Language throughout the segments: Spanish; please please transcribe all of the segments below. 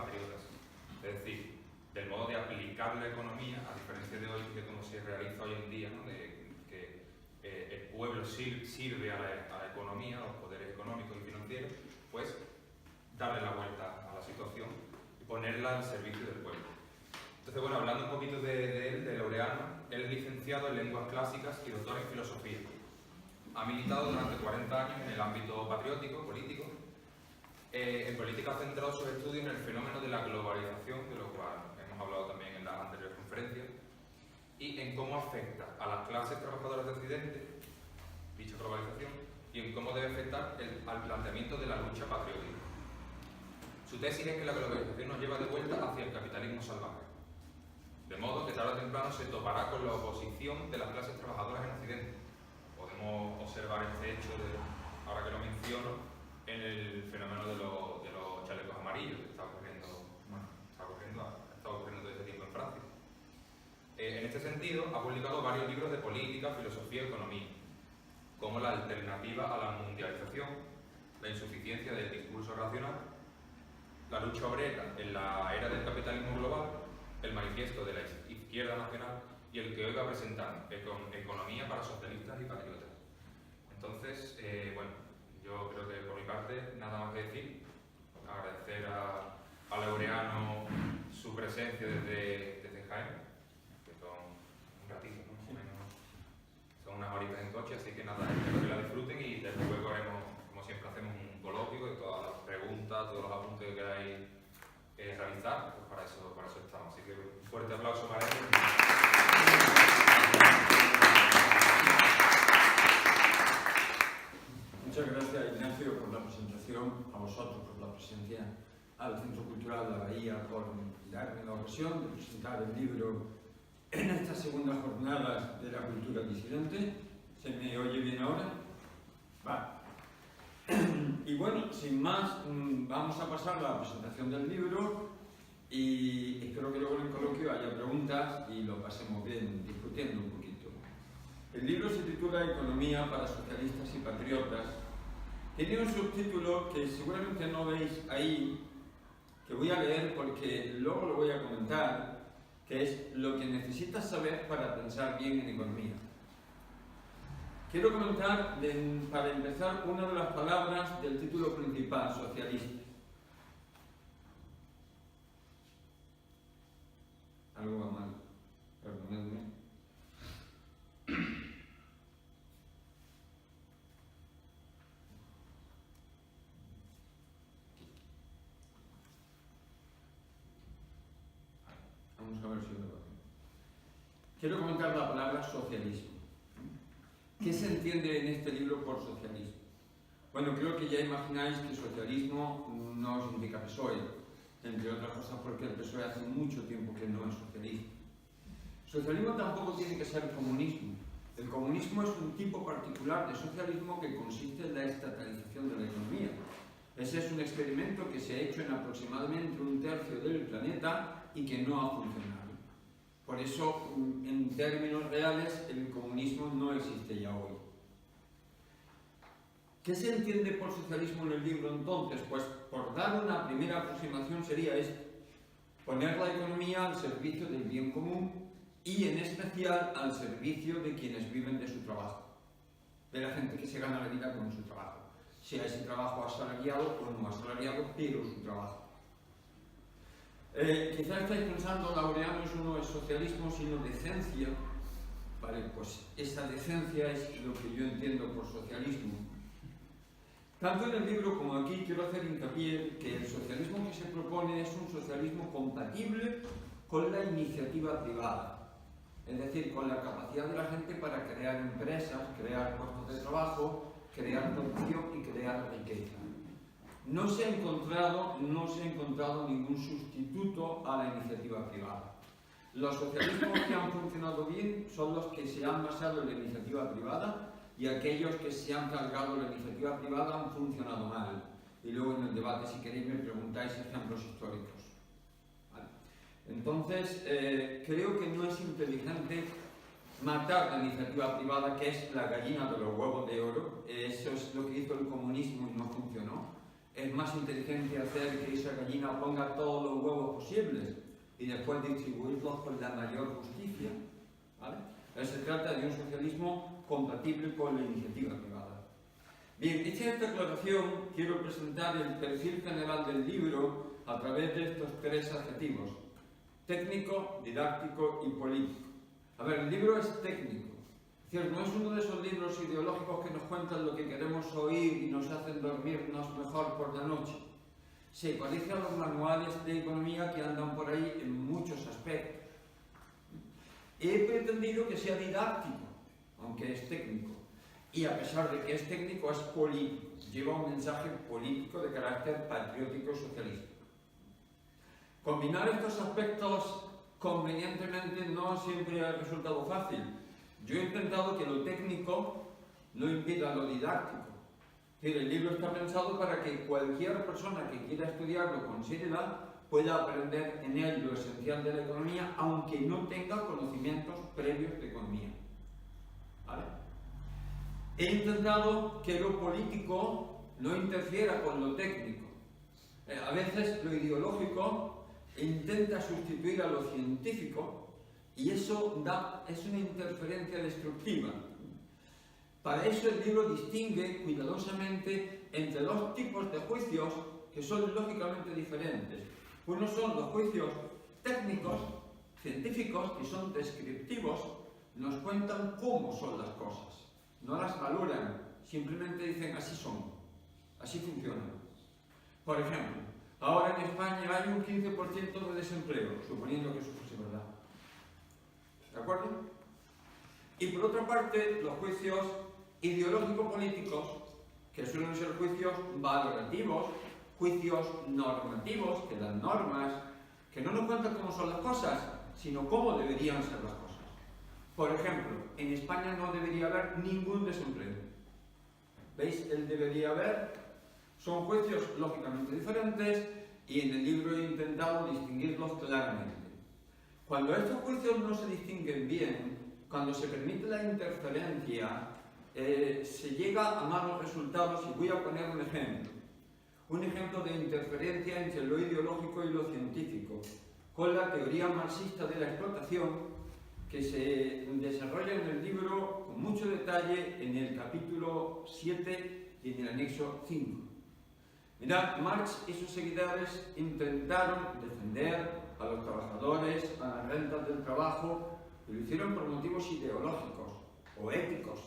patriotas. Es decir, del modo de aplicar la economía, a diferencia de hoy, de cómo se realiza hoy en día, ¿no? De que el pueblo sirve a la economía, a los poderes económicos y financieros, pues darle la vuelta a la situación y ponerla al servicio del pueblo. Entonces, bueno, hablando un poquito de él, de Laureano, él es licenciado en lenguas clásicas y doctor en filosofía. Ha militado durante 40 años en el ámbito patriótico, político. En política ha centrado sus estudios en el fenómeno de la globalización, de lo cual hemos hablado también en las anteriores conferencias, y en cómo afecta a las clases trabajadoras de Occidente, dicha globalización, y en cómo debe afectar al planteamiento de la lucha patriótica. Su tesis es que la globalización nos lleva de vuelta hacia el capitalismo salvaje, de modo que tarde o temprano se topará con la oposición de las clases trabajadoras en Occidente. Podemos observar este hecho, ahora que lo menciono, en el fenómeno de los chalecos amarillos que está ocurriendo, ha estado ocurriendo todo este tiempo en Francia. En este sentido, ha publicado varios libros de política, filosofía y economía, como La alternativa a la mundialización, La insuficiencia del discurso racional, La lucha obrera en la era del capitalismo global, El manifiesto de la izquierda nacional y el que hoy va a presentar, Economía para socialistas y patriotas. Entonces, bueno, yo creo que por mi parte nada más que decir. Agradecer a Laureano su presencia desde Jaén, que son un ratito, ¿no? Más o menos, son unas horitas en coche, así que nada, espero que la disfruten y desde luego haremos, como siempre hacemos, un coloquio de todas las preguntas, todos los apuntes que queráis realizar, pues para eso estamos. Así que un fuerte aplauso para ellos. Muchas gracias, Ignacio, por la presentación, a vosotros por la presencia, al Centro Cultural La Bahía por darme la ocasión de presentar el libro en estas segundas jornadas de la cultura disidente. ¿Se me oye bien ahora? Vale. Y bueno, sin más, vamos a pasar a la presentación del libro y espero que luego en el coloquio haya preguntas y lo pasemos bien discutiendo un poquito. El libro se titula Economía para socialistas y patriotas. Tiene un subtítulo que seguramente no veis ahí, que voy a leer porque luego lo voy a comentar, que es lo que necesitas saber para pensar bien en economía. Quiero comentar, para empezar, una de las palabras del título principal, socialista. Algo va mal, perdonadme. Vamos a ver si lo veo. Quiero comentar la palabra socialismo. ¿Qué se entiende en este libro por socialismo? Bueno, creo que ya imagináis que socialismo no significa PSOE, entre otras cosas porque el PSOE hace mucho tiempo que no es socialismo. Socialismo tampoco tiene que ser comunismo. El comunismo es un tipo particular de socialismo que consiste en la estatalización de la economía. Ese es un experimento que se ha hecho en aproximadamente 1/3 del planeta y que no ha funcionado. Por eso, en términos reales, el comunismo no existe ya hoy. ¿Qué se entiende por socialismo en el libro entonces? Pues por dar una primera aproximación sería esto: poner la economía al servicio del bien común y en especial al servicio de quienes viven de su trabajo, de la gente que se gana la vida con su trabajo, sea ese trabajo asalariado o no asalariado, pero su trabajo. Quizás estáis pensando, Laureano no es socialismo sino decencia. Vale, pues esa decencia es lo que yo entiendo por socialismo. Tanto en el libro como aquí quiero hacer hincapié que el socialismo que se propone es un socialismo compatible con la iniciativa privada, es decir, con la capacidad de la gente para crear empresas, crear puestos de trabajo, crear producción y crear riqueza. No se ha encontrado ningún sustituto a la iniciativa privada. Los socialismos que han funcionado bien son los que se han basado en la iniciativa privada y aquellos que se han cargado la iniciativa privada han funcionado mal. Y luego en el debate, si queréis, me preguntáis ejemplos históricos. ¿Vale? Entonces, creo que no es inteligente matar la iniciativa privada, que es la gallina de los huevos de oro. Eso es lo que hizo el comunismo y no funcionó. Es más inteligente hacer que esa gallina ponga todos los huevos posibles y después distribuirlos con la mayor justicia, ¿vale? Se trata de un socialismo compatible con la iniciativa privada. Bien, hecha esta aclaración, quiero presentar el perfil general del libro a través de estos tres adjetivos: técnico, didáctico y político. A ver, el libro es técnico. Es decir, no es uno de esos libros ideológicos que nos cuentan lo que queremos oír y nos hacen dormirnos mejor por la noche. Se parece a los manuales de economía que andan por ahí en muchos aspectos. He pretendido que sea didáctico, aunque es técnico. Y a pesar de que es técnico, es político. Lleva un mensaje político de carácter patriótico socialista. Combinar estos aspectos convenientemente no siempre ha resultado fácil. Yo he intentado que lo técnico no impida lo didáctico. Es decir, el libro está pensado para que cualquier persona que quiera estudiarlo con seriedad pueda aprender en él lo esencial de la economía, aunque no tenga conocimientos previos de economía. ¿Vale? He intentado que lo político no interfiera con lo técnico. A veces lo ideológico intenta sustituir a lo científico y eso es una interferencia destructiva. Para eso el libro distingue cuidadosamente entre dos tipos de juicios que son lógicamente diferentes. Unos son los juicios técnicos, científicos, que son descriptivos, nos cuentan cómo son las cosas, no las valoran, simplemente dicen así son, así funcionan. Por ejemplo, ahora en España hay un 15% de desempleo, suponiendo que eso fuese verdad. ¿De acuerdo? Y por otra parte, los juicios ideológico-políticos, que suelen ser juicios valorativos, juicios normativos, que dan normas, que no nos cuentan cómo son las cosas, sino cómo deberían ser las cosas. Por ejemplo, en España no debería haber ningún desempleo. ¿Veis? El debería haber son juicios lógicamente diferentes y en el libro he intentado distinguirlos claramente. Cuando estos juicios no se distinguen bien, cuando se permite la interferencia, se llega a malos resultados y voy a poner un ejemplo. Un ejemplo de interferencia entre lo ideológico y lo científico, con la teoría marxista de la explotación, que se desarrolla en el libro con mucho detalle en el capítulo 7 y en el anexo 5. Mirad, Marx y sus seguidores intentaron defender a los trabajadores, a las rentas del trabajo, y lo hicieron por motivos ideológicos o éticos.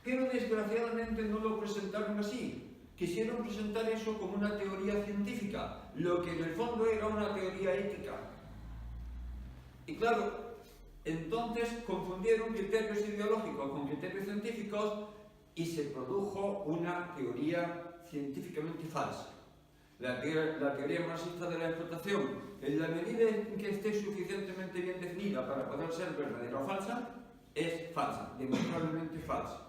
Pero desgraciadamente no lo presentaron así. Quisieron presentar eso como una teoría científica, lo que en el fondo era una teoría ética. Y claro, entonces confundieron criterios ideológicos con criterios científicos y se produjo una teoría científicamente falsa. La teoría marxista de la explotación, en la medida en que esté suficientemente bien definida para poder ser verdadera o falsa, es falsa, demostrablemente falsa.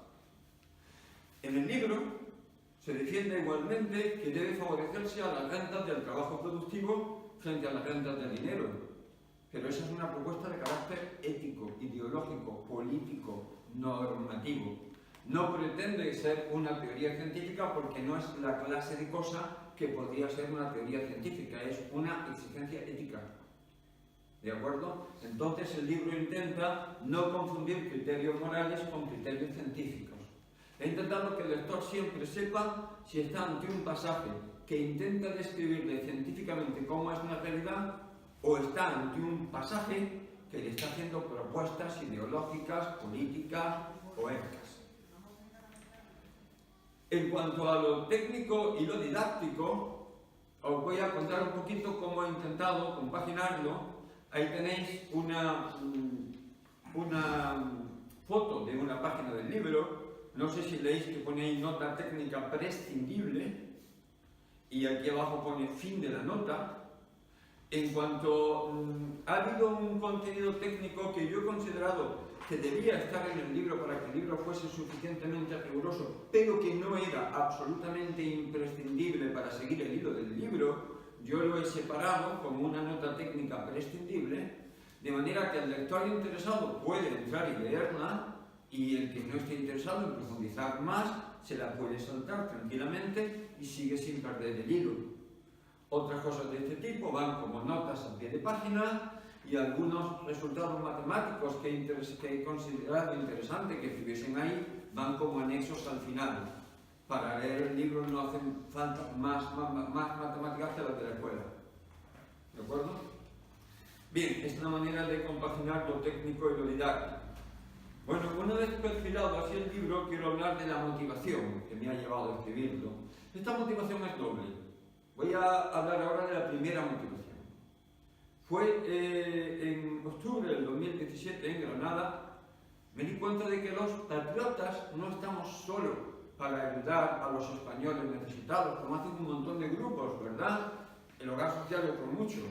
En el libro se defiende igualmente que debe favorecerse a las rentas del trabajo productivo frente a las rentas del dinero. Pero esa es una propuesta de carácter ético, ideológico, político, normativo. No pretende ser una teoría científica porque no es la clase de cosa que podría ser una teoría científica, es una exigencia ética. ¿De acuerdo? Entonces el libro intenta no confundir criterios morales con criterios científicos. He intentado que el lector siempre sepa si está ante un pasaje que intenta describirle científicamente cómo es una realidad o está ante un pasaje que le está haciendo propuestas ideológicas, políticas o éticas. En cuanto a lo técnico y lo didáctico, os voy a contar un poquito cómo he intentado compaginarlo. Ahí tenéis una foto de una página del libro. No sé si leéis que pone ahí nota técnica prescindible y aquí abajo pone fin de la nota. En cuanto ha habido un contenido técnico que yo he considerado que debía estar en el libro para que el libro fuese suficientemente riguroso, pero que no era absolutamente imprescindible para seguir el hilo del libro, yo lo he separado como una nota técnica prescindible, de manera que el lector interesado puede entrar y leerla, y el que no esté interesado en profundizar más se la puede saltar tranquilamente y sigue sin perder el hilo. Otras cosas de este tipo van como notas al pie de página y algunos resultados matemáticos que he considerado interesante que estuviesen ahí van como anexos al final. Para leer el libro no hacen falta más matemáticas que las de la escuela. ¿De acuerdo? Bien, es una manera de compaginar lo técnico y lo didáctico. Bueno, una vez perfilado así el libro, quiero hablar de la motivación que me ha llevado a escribirlo. Esta motivación es doble. Voy a hablar ahora de la primera motivación. Fue en octubre del 2017 en Granada, me di cuenta de que los patriotas no estamos solo para ayudar a los españoles necesitados, como hacen un montón de grupos, ¿verdad? El Hogar Social y otros muchos.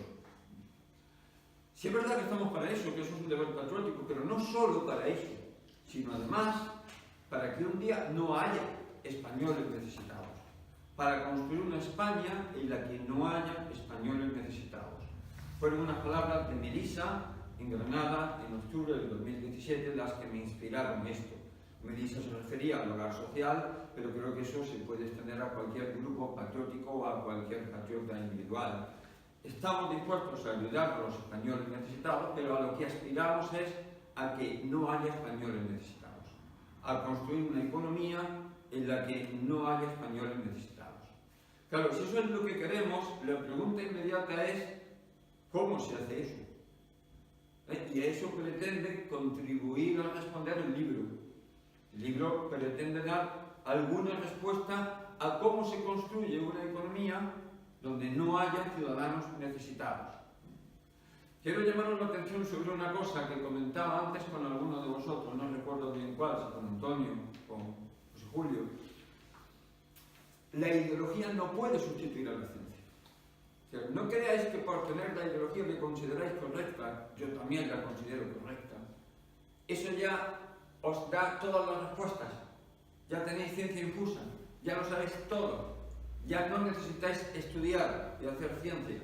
Sí es verdad que estamos para eso, que eso es un deber patriótico, pero no solo para eso, sino además para que un día no haya españoles necesitados, para construir una España en la que no haya españoles necesitados. Fueron unas palabras de Melissa en Granada en octubre del 2017 las que me inspiraron esto. Melissa se refería al hogar social, pero creo que eso se puede extender a cualquier grupo patriótico o a cualquier patriota individual. Estamos dispuestos a ayudar a los españoles necesitados, pero a lo que aspiramos es a que no haya españoles necesitados, a construir una economía en la que no haya españoles necesitados. Claro, si eso es lo que queremos, la pregunta inmediata es ¿cómo se hace eso? Y a eso pretende contribuir a responder el libro. El libro pretende dar alguna respuesta a cómo se construye una economía donde no haya ciudadanos necesitados. Quiero llamaros la atención sobre una cosa que comentaba antes con alguno de vosotros, no recuerdo bien cuál, si con Antonio, con José Julio. La ideología no puede sustituir a la ciencia. No creáis que por tener la ideología que consideráis correcta, yo también la considero correcta, eso ya os da todas las respuestas. Ya tenéis ciencia infusa, ya lo sabéis todo, ya no necesitáis estudiar y hacer ciencia.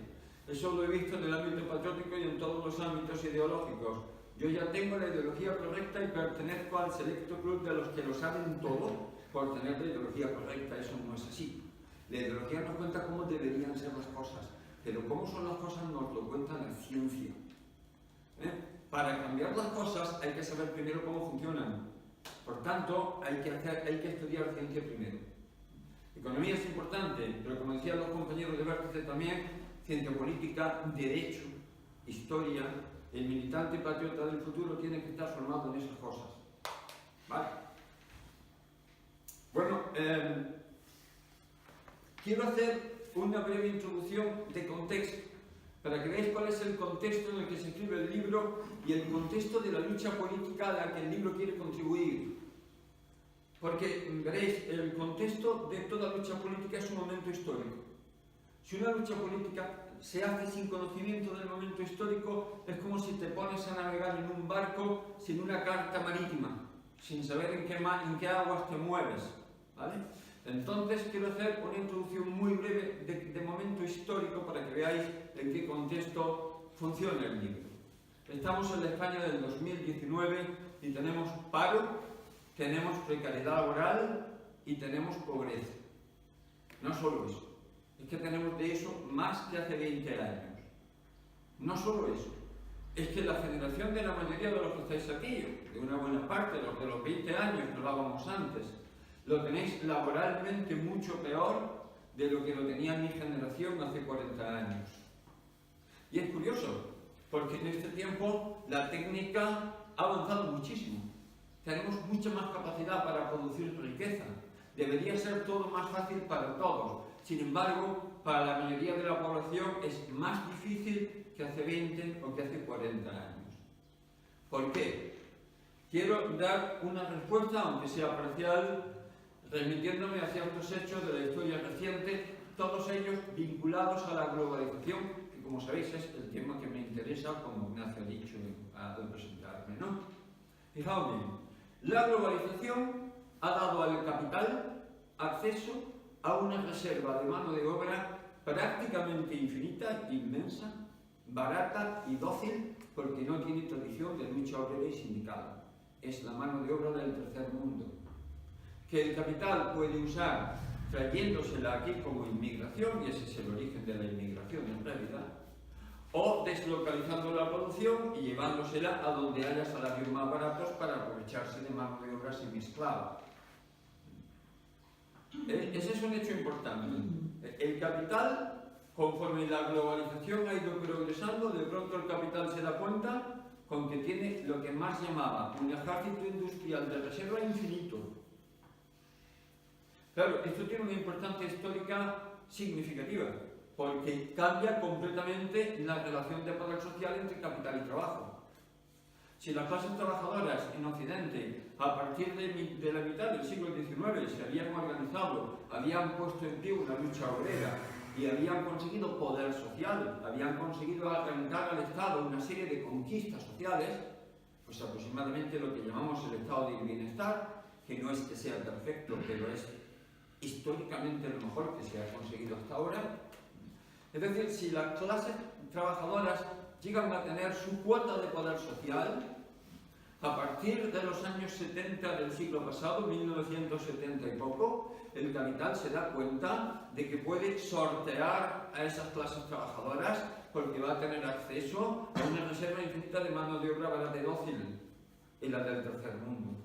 Eso lo he visto en el ámbito patriótico y en todos los ámbitos ideológicos. Yo ya tengo la ideología correcta y pertenezco al selecto club de los que lo saben todo por tener la ideología correcta. Eso no es así. La ideología nos cuenta cómo deberían ser las cosas, pero cómo son las cosas nos lo cuenta la ciencia. Para cambiar las cosas hay que saber primero cómo funcionan. Por tanto, hay que estudiar ciencia primero. Economía es importante, pero como decían los compañeros de Vértice también, ciencia política, derecho, historia, el militante patriota del futuro tiene que estar formado en esas cosas. ¿Vale? Bueno, quiero hacer una breve introducción de contexto, para que veáis cuál es el contexto en el que se escribe el libro y el contexto de la lucha política a la que el libro quiere contribuir. Porque, veréis, el contexto de toda lucha política es un momento histórico. Si una lucha política se hace sin conocimiento del momento histórico, es como si te pones a navegar en un barco sin una carta marítima, sin saber en qué aguas te mueves, ¿vale? Entonces quiero hacer una introducción muy breve de momento histórico para que veáis en qué contexto funciona el libro. Estamos en la España del 2019 y tenemos paro, tenemos precariedad laboral y tenemos pobreza. No solo eso, es que tenemos de eso más que hace 20 años. No solo eso, es que la generación de la mayoría de los que estáis aquí, de una buena parte, los de los 20 años que hablábamos antes, lo tenéis laboralmente mucho peor de lo que lo tenía mi generación hace 40 años. Y es curioso, porque en este tiempo la técnica ha avanzado muchísimo. Tenemos mucha más capacidad para producir riqueza. Debería ser todo más fácil para todos. Sin embargo, para la mayoría de la población es más difícil que hace 20 o que hace 40 años. ¿Por qué? Quiero dar una respuesta, aunque sea parcial, remitiéndome a ciertos hechos de la historia reciente, todos ellos vinculados a la globalización, que como sabéis es el tema que me interesa, como Ignacio ha dicho al presentarme, ¿no? Fijaos bien, la globalización ha dado al capital acceso a una reserva de mano de obra prácticamente infinita, inmensa, barata y dócil, porque no tiene tradición de lucha obrera y sindical. Es la mano de obra del tercer mundo. que el capital puede usar trayéndosela aquí como inmigración, y ese es el origen de la inmigración en realidad, o deslocalizando la producción y llevándosela a donde haya salarios más baratos para aprovecharse de mano de obra semiesclava. Ese es un hecho importante. El capital, conforme la globalización ha ido progresando, de pronto el capital se da cuenta con que tiene lo que más llamaba un ejército industrial de reserva infinito. Claro, esto tiene una importancia histórica significativa, porque cambia completamente la relación de poder social entre capital y trabajo. Si las clases trabajadoras en Occidente, a partir de la mitad del siglo XIX, se habían organizado, habían puesto en pie una lucha obrera y habían conseguido poder social, habían conseguido arrancar al Estado una serie de conquistas sociales, pues aproximadamente lo que llamamos el estado del bienestar, que no es que sea perfecto, pero es históricamente lo mejor que se ha conseguido hasta ahora. Es decir, si las clases trabajadoras llegan a tener su cuota de poder social, a partir de los años 70 del siglo pasado, 1970 y poco, el capital se da cuenta de que puede sortear a esas clases trabajadoras porque va a tener acceso a una reserva infinita de mano de obra barata y dócil en la del tercer mundo.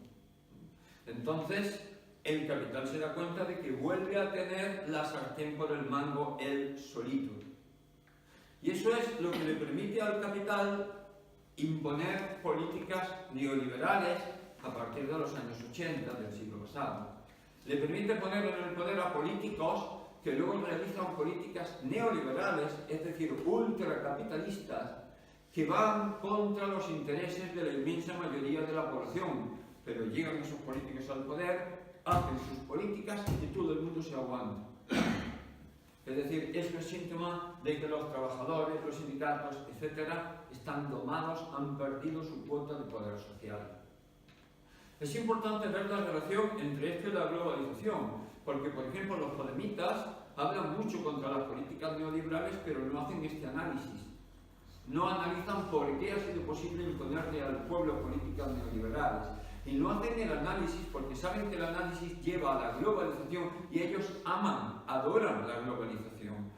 Entonces, el capital se da cuenta de que vuelve a tener la sartén por el mango él solito. Y eso es lo que le permite al capital imponer políticas neoliberales a partir de los años 80 del siglo pasado. Le permite poner en el poder a políticos que luego realizan políticas neoliberales, es decir, ultracapitalistas, que van contra los intereses de la inmensa mayoría de la población. Pero llegan esos políticos al poder, hacen sus políticas y todo el mundo se aguanta. Es decir, eso es síntoma de que los trabajadores, los sindicatos, etcétera, están domados, han perdido su cuota de poder social. Es importante ver la relación entre esto y la globalización, porque, por ejemplo, los podemitas hablan mucho contra las políticas neoliberales, pero no hacen este análisis. No analizan por qué ha sido posible imponerle al pueblo políticas neoliberales. Y no hacen el análisis porque saben que el análisis lleva a la globalización y ellos aman, adoran la globalización.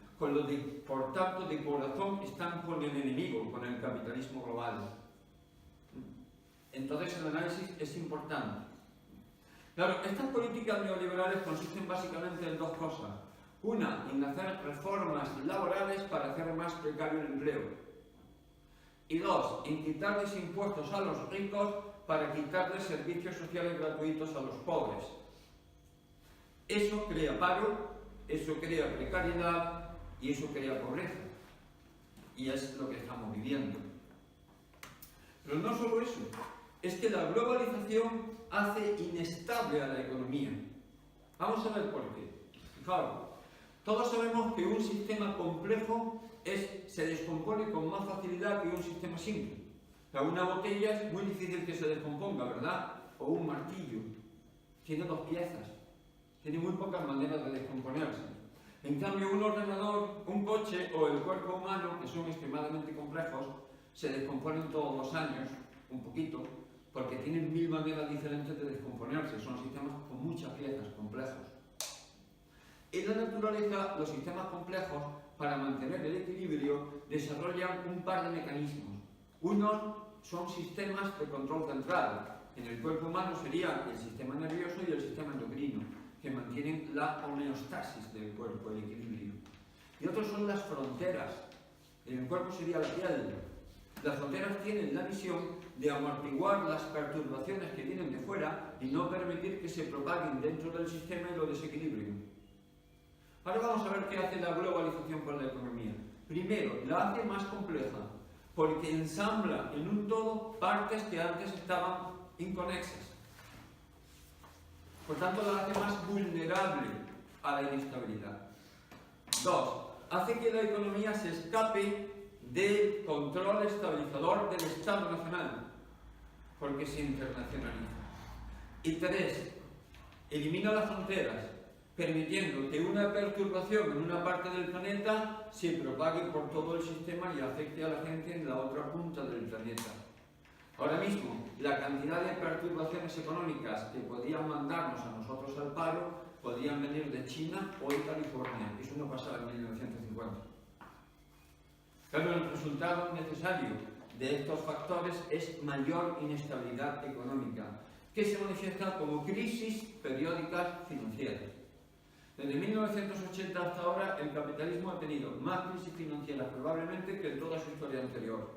Por tanto, de corazón están con el enemigo, con el capitalismo global. Entonces el análisis es importante. Claro, estas políticas neoliberales consisten básicamente en dos cosas. Una, en hacer reformas laborales para hacer más precario el empleo. Y dos, en quitarles impuestos a los ricos para quitarles servicios sociales gratuitos a los pobres. Eso crea paro, eso crea precariedad y eso crea pobreza. Y es lo que estamos viviendo. Pero no solo eso, es que la globalización hace inestable a la economía. Vamos a ver por qué. Fijaos, todos sabemos que un sistema complejo se descompone con más facilidad que un sistema simple. Una botella es muy difícil que se descomponga, ¿verdad? O un martillo. Tiene dos piezas. Tiene muy pocas maneras de descomponerse. En cambio, un ordenador, un coche o el cuerpo humano, que son extremadamente complejos, se descomponen todos los años, un poquito, porque tienen 1000 maneras diferentes de descomponerse. Son sistemas con muchas piezas, complejos. En la naturaleza, los sistemas complejos, para mantener el equilibrio, desarrollan un par de mecanismos. Uno son sistemas de control central. En el cuerpo humano sería el sistema nervioso y el sistema endocrino, que mantienen la homeostasis del cuerpo, el equilibrio. Y otros son las fronteras. En el cuerpo sería la piel. Las fronteras tienen la misión de amortiguar las perturbaciones que vienen de fuera y no permitir que se propaguen dentro del sistema y lo desequilibren. Ahora vamos a ver qué hace la globalización con la economía. Primero, la hace más compleja, porque ensambla en un todo partes que antes estaban inconexas. Por tanto, la hace más vulnerable a la inestabilidad. Dos, hace que la economía se escape del control estabilizador del Estado Nacional, porque se internacionaliza. Y tres, elimina las fronteras, permitiendo que una perturbación en una parte del planeta se propague por todo el sistema y afecte a la gente en la otra punta del planeta. Ahora mismo, la cantidad de perturbaciones económicas que podían mandarnos a nosotros al paro podían venir de China o de California. Eso no pasaba en 1950. Pero el resultado necesario de estos factores es mayor inestabilidad económica, que se manifiesta como crisis periódicas financieras. Desde 1980 hasta ahora, el capitalismo ha tenido más crisis financieras probablemente que en toda su historia anterior.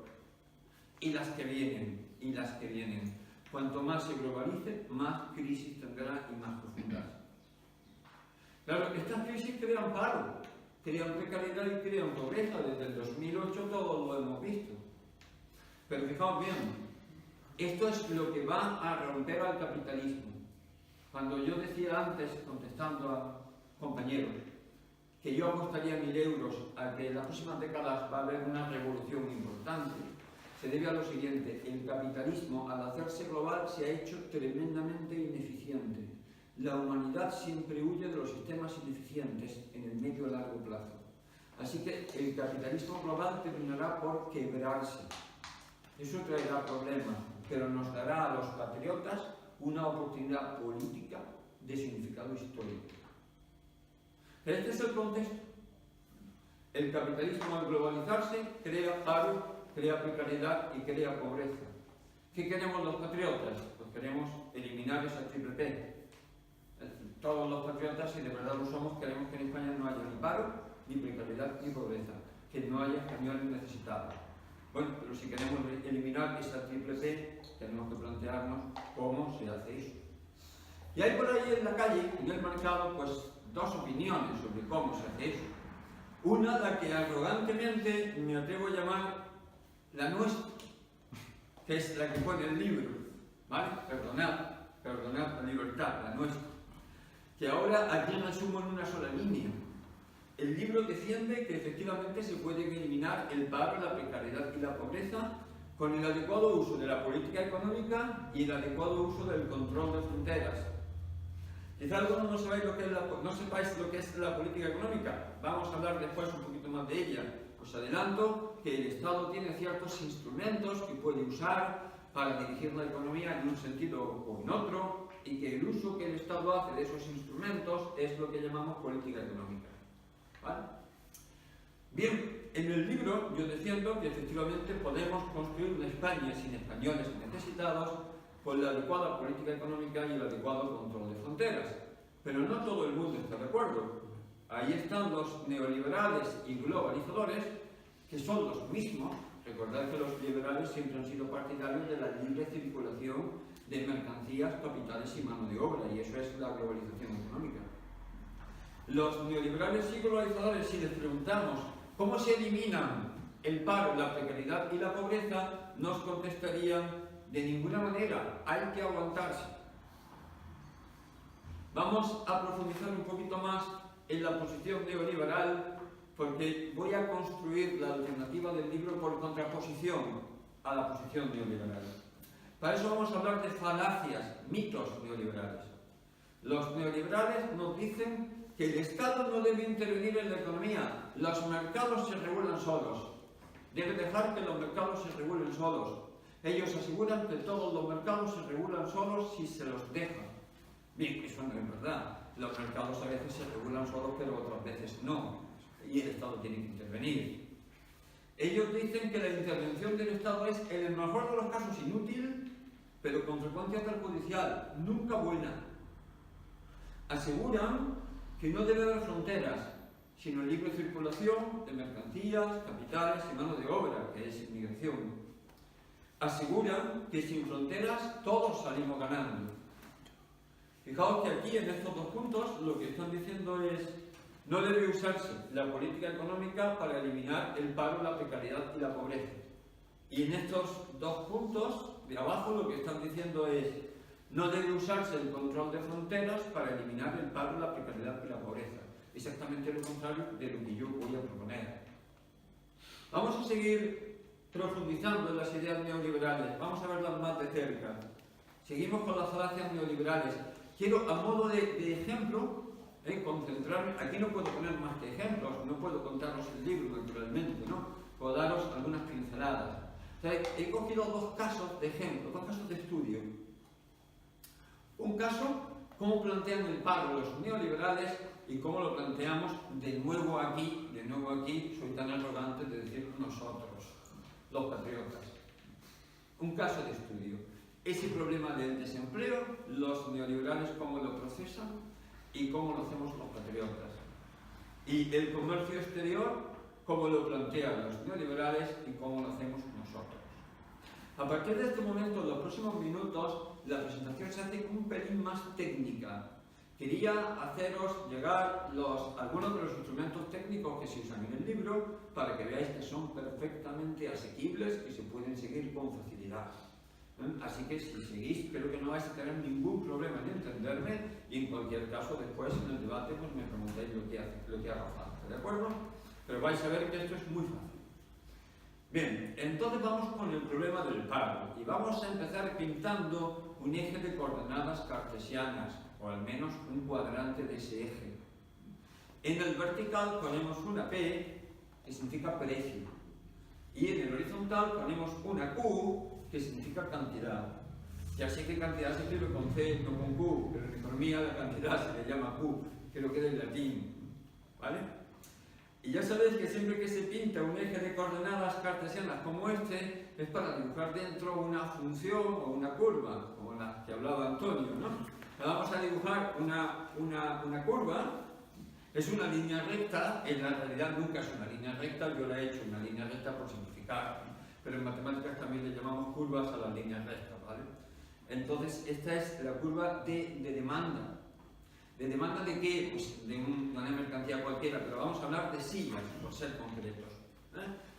Y las que vienen, y las que vienen. Cuanto más se globalice, más crisis tendrá y más profundas. Claro, estas crisis crean paro, crean precariedad y crean pobreza. Desde el 2008 todos lo hemos visto. Pero fijaos bien, esto es lo que va a romper al capitalismo. Cuando yo decía antes, contestando a compañeros, que yo apostaría 1.000 euros a que en las próximas décadas va a haber una revolución importante, se debe a lo siguiente: el capitalismo, al hacerse global, se ha hecho tremendamente ineficiente. La humanidad siempre huye de los sistemas ineficientes en el medio y largo plazo. Así que el capitalismo global terminará por quebrarse. Eso traerá problemas, pero nos dará a los patriotas una oportunidad política de significado histórico. Este es el contexto. El capitalismo, al globalizarse, crea paro, crea precariedad y crea pobreza. ¿Qué queremos los patriotas? Pues queremos eliminar esa triple P. Todos los patriotas, si de verdad lo somos, queremos que en España no haya ni paro, ni precariedad, ni pobreza, que no haya españoles necesitados. Bueno, pero si queremos eliminar esa triple P, tenemos que plantearnos cómo se hace eso. Y hay por ahí en la calle, en el mercado, pues dos opiniones sobre cómo se hace eso. Una, la que arrogantemente me atrevo a llamar la nuestra, que es la que pone el libro, ¿vale? Perdonad la libertad, la nuestra. Que ahora aquí resumo en una sola línea. El libro defiende que efectivamente se pueden eliminar el paro, la precariedad y la pobreza con el adecuado uso de la política económica y el adecuado uso del control de fronteras. Quizá algunos no sepáis lo que es la política económica. Vamos a hablar después un poquito más de ella. Os adelanto que el Estado tiene ciertos instrumentos que puede usar para dirigir la economía en un sentido o en otro, y que el uso que el Estado hace de esos instrumentos es lo que llamamos política económica. ¿Vale? Bien, en el libro yo defiendo que efectivamente podemos construir una España sin españoles necesitados con la adecuada política económica y el adecuado control de fronteras. Pero no todo el mundo está de acuerdo. Ahí están los neoliberales y globalizadores, que son los mismos. Recordad que los liberales siempre han sido partidarios de la libre circulación de mercancías, capitales y mano de obra, y eso es la globalización económica. Los neoliberales y globalizadores, si les preguntamos cómo se eliminan el paro, la precariedad y la pobreza, nos contestarían: de ninguna manera, hay que aguantarse. Vamos a profundizar un poquito más en la posición neoliberal, porque voy a construir la alternativa del libro por contraposición a la posición neoliberal. Para eso vamos a hablar de falacias, mitos neoliberales. Los neoliberales nos dicen que el Estado no debe intervenir en la economía, los mercados se regulan solos. Debe dejar que los mercados se regulen solos. Ellos aseguran que todos los mercados se regulan solos si se los deja. Bien, eso no es verdad. Los mercados a veces se regulan solos, pero otras veces no. Y el Estado tiene que intervenir. Ellos dicen que la intervención del Estado es, en el mejor de los casos, inútil, pero consecuencia perjudicial, nunca buena. Aseguran que no debe haber fronteras, sino libre circulación de mercancías, capitales y mano de obra, que es inmigración. Aseguran que sin fronteras todos salimos ganando. Fijaos que aquí, en estos dos puntos, lo que están diciendo es: no debe usarse la política económica para eliminar el paro, la precariedad y la pobreza. Y en estos dos puntos de abajo lo que están diciendo es: no debe usarse el control de fronteras para eliminar el paro, la precariedad y la pobreza. Exactamente lo contrario de lo que yo voy a proponer. Vamos a seguir profundizando en las ideas neoliberales. Vamos a verlas más de cerca. Seguimos con las falacias neoliberales. Quiero, a modo de ejemplo, concentrarme. Aquí no puedo poner más que ejemplos, no puedo contaros el libro, naturalmente, ¿no? Puedo daros algunas pinceladas. O sea, he cogido dos casos de ejemplo, dos casos de estudio. Un caso, cómo plantean el paro los neoliberales y cómo lo planteamos de nuevo aquí, soy tan arrogante de decir nosotros, los patriotas. Un caso de estudio. Ese problema del desempleo, los neoliberales cómo lo procesan y cómo lo hacemos los patriotas. Y el comercio exterior, cómo lo plantean los neoliberales y cómo lo hacemos nosotros. A partir de este momento, en los próximos minutos, la presentación se hace un pelín más técnica. Quería haceros llegar algunos de los instrumentos técnicos que se usan en el libro para que veáis que son perfectamente asequibles y se pueden seguir con facilidad. Así que si seguís, creo que no vais a tener ningún problema en entenderme y en cualquier caso después en el debate pues me preguntáis lo que haga falta, ¿de acuerdo? Pero vais a ver que esto es muy fácil. Bien, entonces vamos con el problema del paro y vamos a empezar pintando un eje de coordenadas cartesianas o al menos un cuadrante de ese eje. En el vertical ponemos una P que significa precio y en el horizontal ponemos una Q que significa cantidad. Ya sé que cantidad se escribe con C, no con Q, pero en economía la cantidad se le llama Q, creo que del latín, ¿vale? Y ya sabéis que siempre que se pinta un eje de coordenadas cartesianas como este, es para dibujar dentro una función o una curva, como la que hablaba Antonio, ¿no? Vamos a dibujar una curva, es una línea recta, en la realidad nunca es una línea recta, yo la he hecho una línea recta por simplificar, pero en matemáticas también le llamamos curvas a las líneas rectas, ¿vale? Entonces, esta es la curva de demanda. ¿De demanda de qué? Pues de una mercancía cualquiera, pero vamos a hablar de sillas, por ser concretos.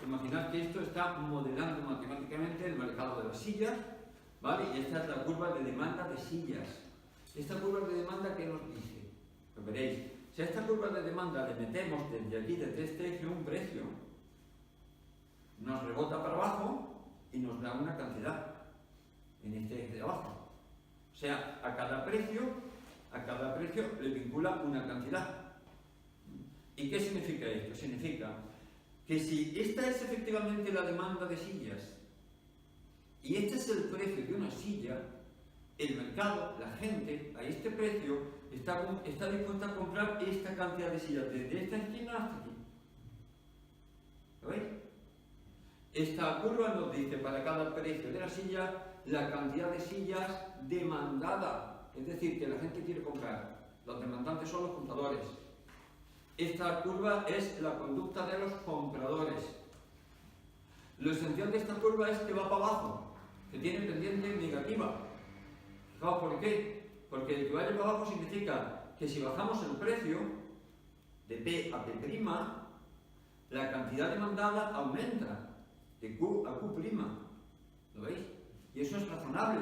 Imaginad que esto está modelando matemáticamente el mercado de las sillas, ¿vale? Y esta es la curva de demanda de sillas. Esta curva de demanda, ¿qué nos dice? Lo veréis. Si a esta curva de demanda le metemos desde aquí, desde este eje, un precio, nos rebota para abajo y nos da una cantidad en este eje de abajo. O sea, a cada precio le vincula una cantidad. ¿Y qué significa esto? Significa que si esta es efectivamente la demanda de sillas y este es el precio de una silla, el mercado, la gente, a este precio está dispuesta a comprar esta cantidad de sillas desde esta esquina hasta aquí. ¿Lo veis? Esta curva nos dice para cada precio de la silla la cantidad de sillas demandada, es decir, que la gente quiere comprar. Los demandantes son los compradores. Esta curva es la conducta de los compradores. Lo esencial de esta curva es que va para abajo, que tiene pendiente negativa. Fijaos, ¿por qué? Porque el que vaya para abajo significa que si bajamos el precio de P a P', la cantidad demandada aumenta de Q a Q'. ¿Lo veis? Y eso es razonable,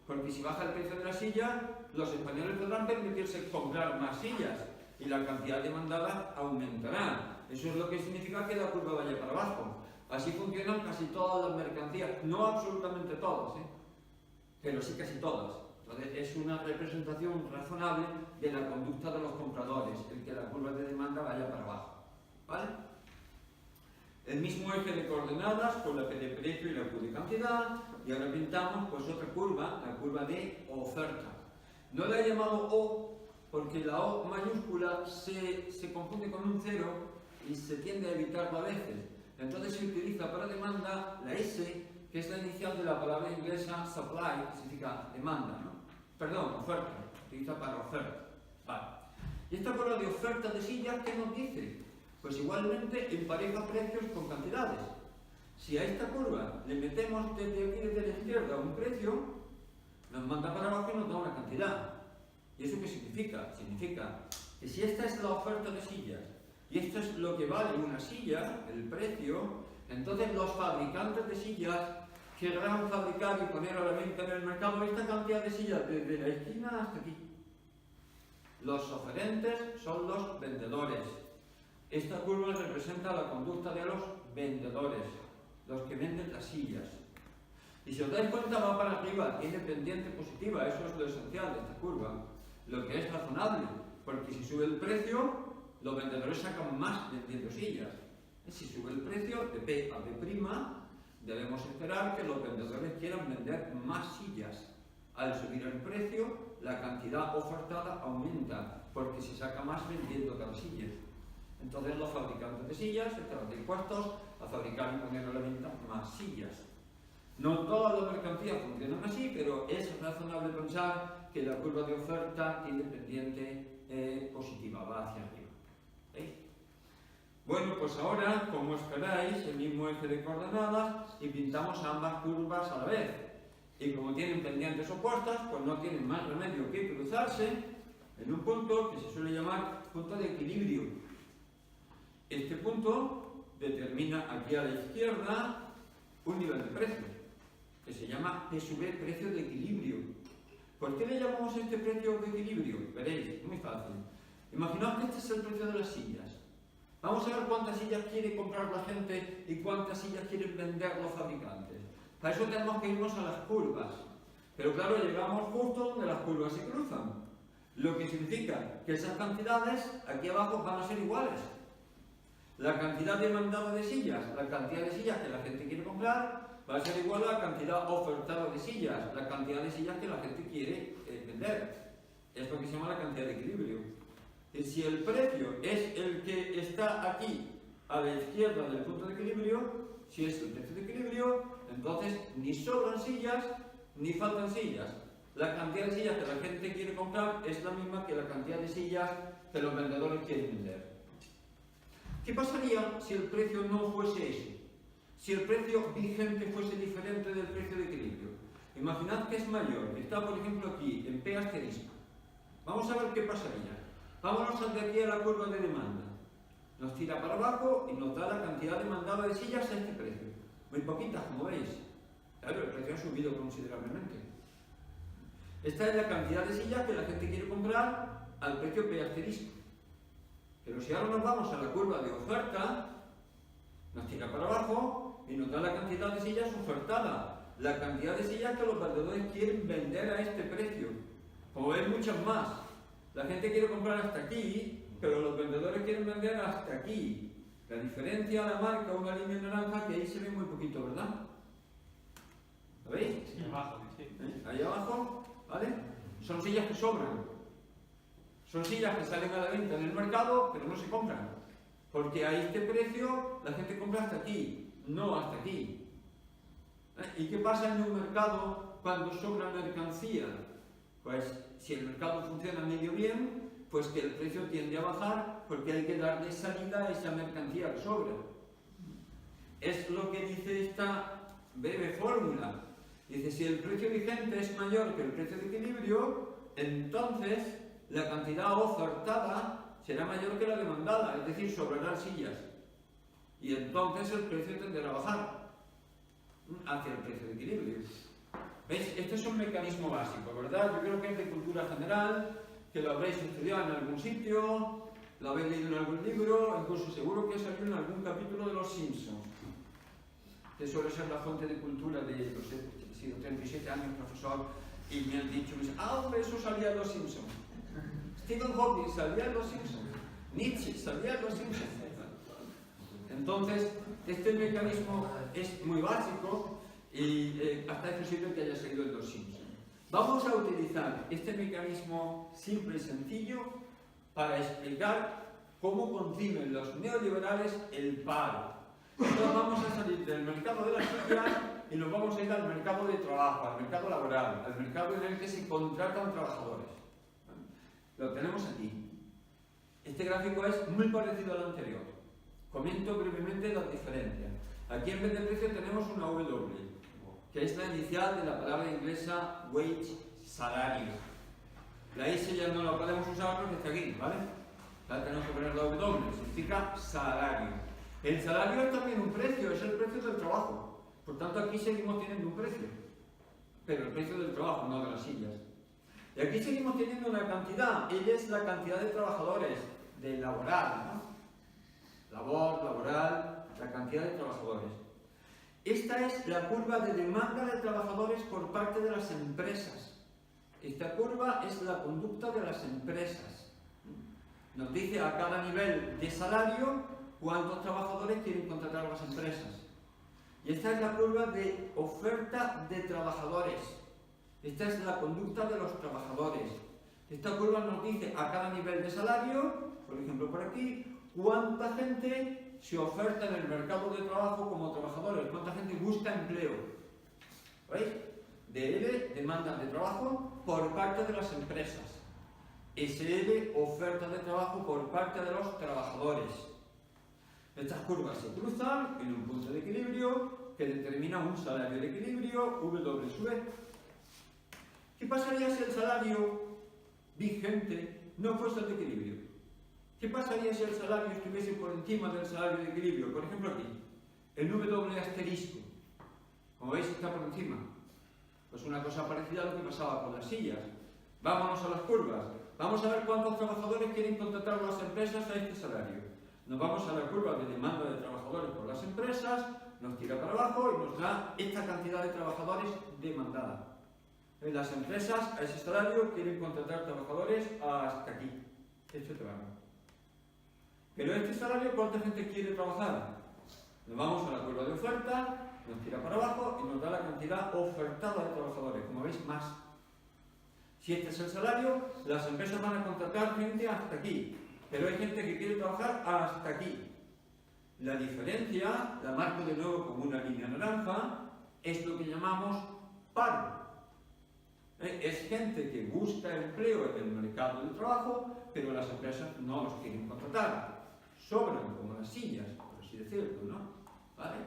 porque si baja el precio de la silla, los españoles podrán permitirse comprar más sillas y la cantidad demandada aumentará. Eso es lo que significa que la curva vaya para abajo. Así funcionan casi todas las mercancías, no absolutamente todas, pero sí casi todas. Entonces, es una representación razonable de la conducta de los compradores, el que la curva de demanda vaya para abajo. ¿Vale? El mismo eje de coordenadas con la P de precio y la Q de cantidad, y ahora pintamos pues otra curva, la curva de oferta. No la he llamado O porque la O mayúscula se confunde con un cero y se tiende a evitarlo a veces. Entonces se utiliza para demanda la S, que es la inicial de la palabra inglesa supply, que significa demanda, ¿no? Perdón, oferta, se utiliza para oferta. Vale. Y esta curva de oferta de sillas, ¿qué nos dice? Pues igualmente empareja precios con cantidades. Si a esta curva le metemos desde aquí, desde la izquierda, un precio, nos manda para abajo y nos da una cantidad. ¿Y eso qué significa? Significa que si esta es la oferta de sillas y esto es lo que vale una silla, el precio, entonces los fabricantes de sillas querrán fabricar y poner a la venta en el mercado esta cantidad de sillas desde la esquina hasta aquí. Los oferentes son los vendedores. Esta curva representa la conducta de los vendedores, los que venden las sillas. Y si os dais cuenta va para arriba, tiene pendiente positiva, eso es lo esencial de esta curva. Lo que es razonable, porque si sube el precio, los vendedores sacan más vendiendo sillas. Si sube el precio de P a P', debemos esperar que los vendedores quieran vender más sillas. Al subir el precio, la cantidad ofertada aumenta, porque se saca más vendiendo cada silla. Entonces los fabricantes de sillas estarán dispuestos a fabricar y poner a la venta más sillas. No todas las mercancías funcionan así, pero es razonable pensar que la curva de oferta tiene pendiente positiva, va hacia arriba. ¿Veis? Bueno, pues ahora, como esperáis, el mismo eje de coordenadas y pintamos ambas curvas a la vez. Y como tienen pendientes opuestas, pues no tienen más remedio que cruzarse en un punto que se suele llamar punto de equilibrio. Este punto determina aquí a la izquierda un nivel de precio, que se llama P sub E, precio de equilibrio. ¿Por qué le llamamos este precio de equilibrio? Veréis, muy fácil. Imaginaos que este es el precio de las sillas. Vamos a ver cuántas sillas quiere comprar la gente y cuántas sillas quieren vender los fabricantes. Para eso tenemos que irnos a las curvas. Pero claro, llegamos justo donde las curvas se cruzan. Lo que significa que esas cantidades aquí abajo van a ser iguales. La cantidad demandada de sillas, la cantidad de sillas que la gente quiere comprar, va a ser igual a la cantidad ofertada de sillas, la cantidad de sillas que la gente quiere vender. Es lo que se llama la cantidad de equilibrio. Y si el precio es el que está aquí a la izquierda del punto de equilibrio, si es el precio de equilibrio, entonces ni sobran sillas ni faltan sillas. La cantidad de sillas que la gente quiere comprar es la misma que la cantidad de sillas que los vendedores quieren vender. ¿Qué pasaría si el precio no fuese ese? Si el precio vigente fuese diferente del precio de equilibrio. Imaginad que es mayor, que está por ejemplo aquí, en P asterisco. Vamos a ver qué pasaría. Vámonos de aquí a la curva de demanda. Nos tira para abajo y nos da la cantidad demandada de sillas a este precio. Muy poquitas, como veis. Claro, el precio ha subido considerablemente. Esta es la cantidad de sillas que la gente quiere comprar al precio P asterisco. Pero si ahora nos vamos a la curva de oferta, nos tira para abajo y nos da la cantidad de sillas ofertada, la cantidad de sillas que los vendedores quieren vender a este precio. Como veis, muchas más. La gente quiere comprar hasta aquí, pero los vendedores quieren vender hasta aquí. La diferencia la marca una línea naranja que ahí se ve muy poquito, ¿verdad? ¿Lo veis? Sí, abajo, sí. Ahí abajo, ¿vale? Son sillas que sobran. Son sillas que salen a la venta en el mercado, pero no se compran. Porque a este precio la gente compra hasta aquí, no hasta aquí. ¿Y qué pasa en un mercado cuando sobra mercancía? Pues si el mercado funciona medio bien, pues que el precio tiende a bajar porque hay que darle salida a esa mercancía que sobra. Es lo que dice esta breve fórmula. Dice, si el precio vigente es mayor que el precio de equilibrio, entonces la cantidad ofertada será mayor que la demandada, es decir, sobrarán sillas. Y entonces el precio tenderá a bajar hacia el precio de equilibrio. ¿Veis? Este es un mecanismo básico, ¿verdad? Yo creo que es de cultura general, que lo habréis estudiado en algún sitio, lo habéis leído en algún libro, incluso seguro que salió en algún capítulo de Los Simpsons, que suele ser la fuente de cultura de, no sé, he sido 37 años profesor y me han dicho, hombre, eso salía en Los Simpsons. Stephen Hawking salía en Los Simpsons. Nietzsche salía en Los Simpsons. Entonces, este mecanismo es muy básico y hasta es posible que haya salido en Los Simpsons. Vamos a utilizar este mecanismo simple y sencillo para explicar cómo conciben los neoliberales el paro. Entonces vamos a salir del mercado de las sillas y nos vamos a ir al mercado de trabajo, al mercado laboral, al mercado en el que se contratan trabajadores. Lo tenemos aquí. Este gráfico es muy parecido al anterior. Comento brevemente las diferencias. Aquí en vez de precio tenemos una W, que es la inicial de la palabra inglesa wage, salario. La S ya no la podemos usar porque está aquí, ¿vale? La tenemos que poner la W, significa salario. El salario es también un precio, es el precio del trabajo. Por tanto, aquí seguimos teniendo un precio, pero el precio del trabajo, no de las sillas. Y aquí seguimos teniendo una cantidad, ella es la cantidad de trabajadores, de laboral, ¿no? Labor, laboral, la cantidad de trabajadores. Esta es la curva de demanda de trabajadores por parte de las empresas. Esta curva es la conducta de las empresas. Nos dice a cada nivel de salario cuántos trabajadores quieren contratar las empresas. Y esta es la curva de oferta de trabajadores. Esta es la conducta de los trabajadores. Esta curva nos dice a cada nivel de salario, por ejemplo por aquí, cuánta gente se oferta en el mercado de trabajo como trabajadores, cuánta gente busca empleo. ¿Veis? DL, demanda de trabajo por parte de las empresas. SL, oferta de trabajo por parte de los trabajadores. Estas curvas se cruzan en un punto de equilibrio que determina un salario de equilibrio, W sub E. ¿Qué pasaría si el salario vigente no fuese de equilibrio? ¿Qué pasaría si el salario estuviese por encima del salario de equilibrio? Por ejemplo aquí, el W asterisco. Como veis está por encima. Pues una cosa parecida a lo que pasaba con las sillas. Vámonos a las curvas. Vamos a ver cuántos trabajadores quieren contratar las empresas a este salario. Nos vamos a la curva de demanda de trabajadores por las empresas, nos tira para abajo y nos da esta cantidad de trabajadores demandada. Las empresas a ese salario quieren contratar trabajadores hasta aquí. Este trabajo. Pero este salario, ¿cuánta gente quiere trabajar? Nos vamos a la curva de oferta, nos tira para abajo y nos da la cantidad ofertada de trabajadores. Como veis, más. Si este es el salario, las empresas van a contratar gente hasta aquí. Pero hay gente que quiere trabajar hasta aquí. La diferencia, la marco de nuevo como una línea naranja, es lo que llamamos paro. Es gente que busca empleo en el mercado de trabajo, pero las empresas no los quieren contratar. Sobran como las sillas, por así decirlo, ¿no? ¿Vale?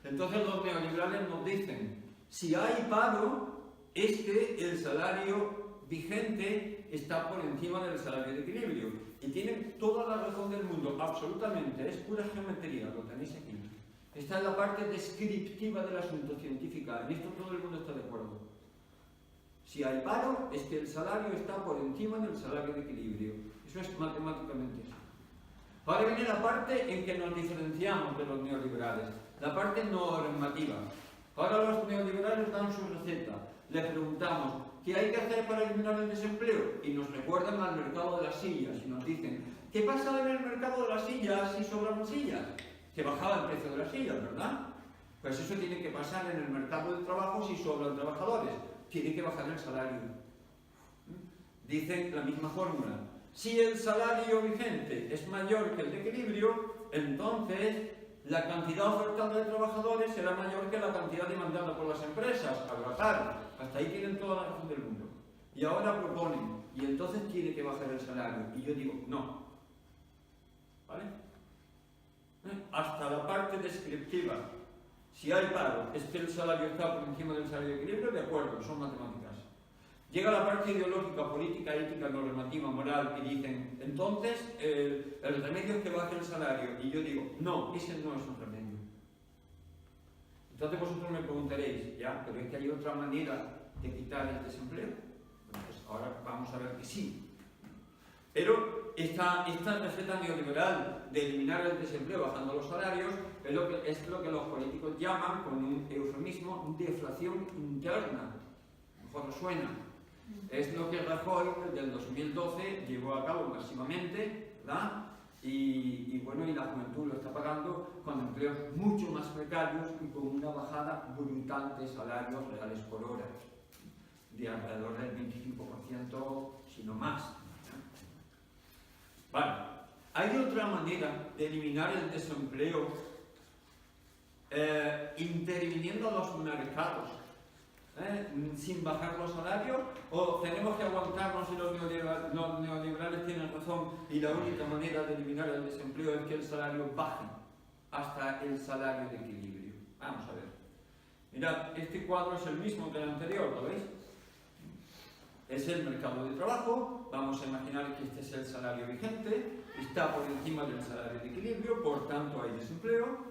Entonces los neoliberales nos dicen, si hay paro, es que el salario vigente está por encima del salario de equilibrio. Y tienen toda la razón del mundo, absolutamente, es pura geometría, lo tenéis aquí. Esta es la parte descriptiva del asunto científica, en esto todo el mundo está de acuerdo. Si hay paro, es que el salario está por encima del salario de equilibrio. Eso es matemáticamente así. Ahora viene la parte en que nos diferenciamos de los neoliberales, la parte normativa. Ahora los neoliberales dan su receta. Le preguntamos, ¿qué hay que hacer para eliminar el desempleo? Y nos recuerdan al mercado de las sillas y nos dicen, ¿qué pasa en el mercado de las sillas si sobran sillas? Que bajaba el precio de las sillas, ¿verdad? Pues eso tiene que pasar en el mercado de trabajo si sobran trabajadores. Tiene que bajar el salario. Dicen la misma fórmula. Si el salario vigente es mayor que el de equilibrio, entonces la cantidad ofertada de trabajadores será mayor que la cantidad demandada por las empresas. Al bajar, hasta ahí tienen toda la razón del mundo. Y ahora proponen, y entonces tiene que bajar el salario. Y yo digo, no. ¿Vale? Hasta la parte descriptiva. Si hay paro, es que el salario está por encima del salario de equilibrio, de acuerdo, son matemáticas. Llega la parte ideológica, política, ética, normativa, moral, y dicen, entonces, el remedio es que baje el salario. Y yo digo, no, ese no es un remedio. Entonces vosotros me preguntaréis, ya, pero es que hay otra manera de quitar el desempleo. Pues ahora vamos a ver que sí. Pero esta receta neoliberal de eliminar el desempleo bajando los salarios es lo que los políticos llaman, con un eufemismo, deflación interna. Mejor os suena. Es lo que Rajoy desde el 2012 llevó a cabo masivamente, ¿verdad? Y bueno, y la juventud lo está pagando con empleos mucho más precarios y con una bajada brutal de salarios reales por hora, de alrededor del 25%, si no más. Vale, hay otra manera de eliminar el desempleo interviniendo los mercados, sin bajar los salarios, o tenemos que aguantarnos y los neoliberales tienen razón y la única manera de eliminar el desempleo es que el salario baje hasta el salario de equilibrio. Vamos a ver. Mirad, este cuadro es el mismo que el anterior, ¿lo veis? Es el mercado de trabajo, vamos a imaginar que este es el salario vigente, está por encima del salario de equilibrio, por tanto hay desempleo.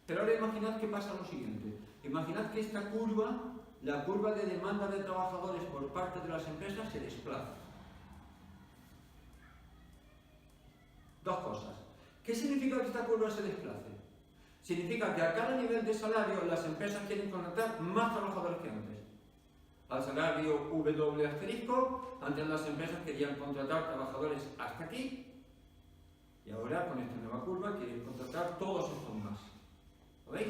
Pero ahora imaginad que pasa lo siguiente. Imaginad que esta curva, la curva de demanda de trabajadores por parte de las empresas, se desplaza. Dos cosas. ¿Qué significa que esta curva se desplace? Significa que a cada nivel de salario las empresas quieren contratar más trabajadores que antes. Al salario W asterisco, antes las empresas querían contratar trabajadores hasta aquí, y ahora con esta nueva curva quieren contratar todos estos más. ¿Lo veis?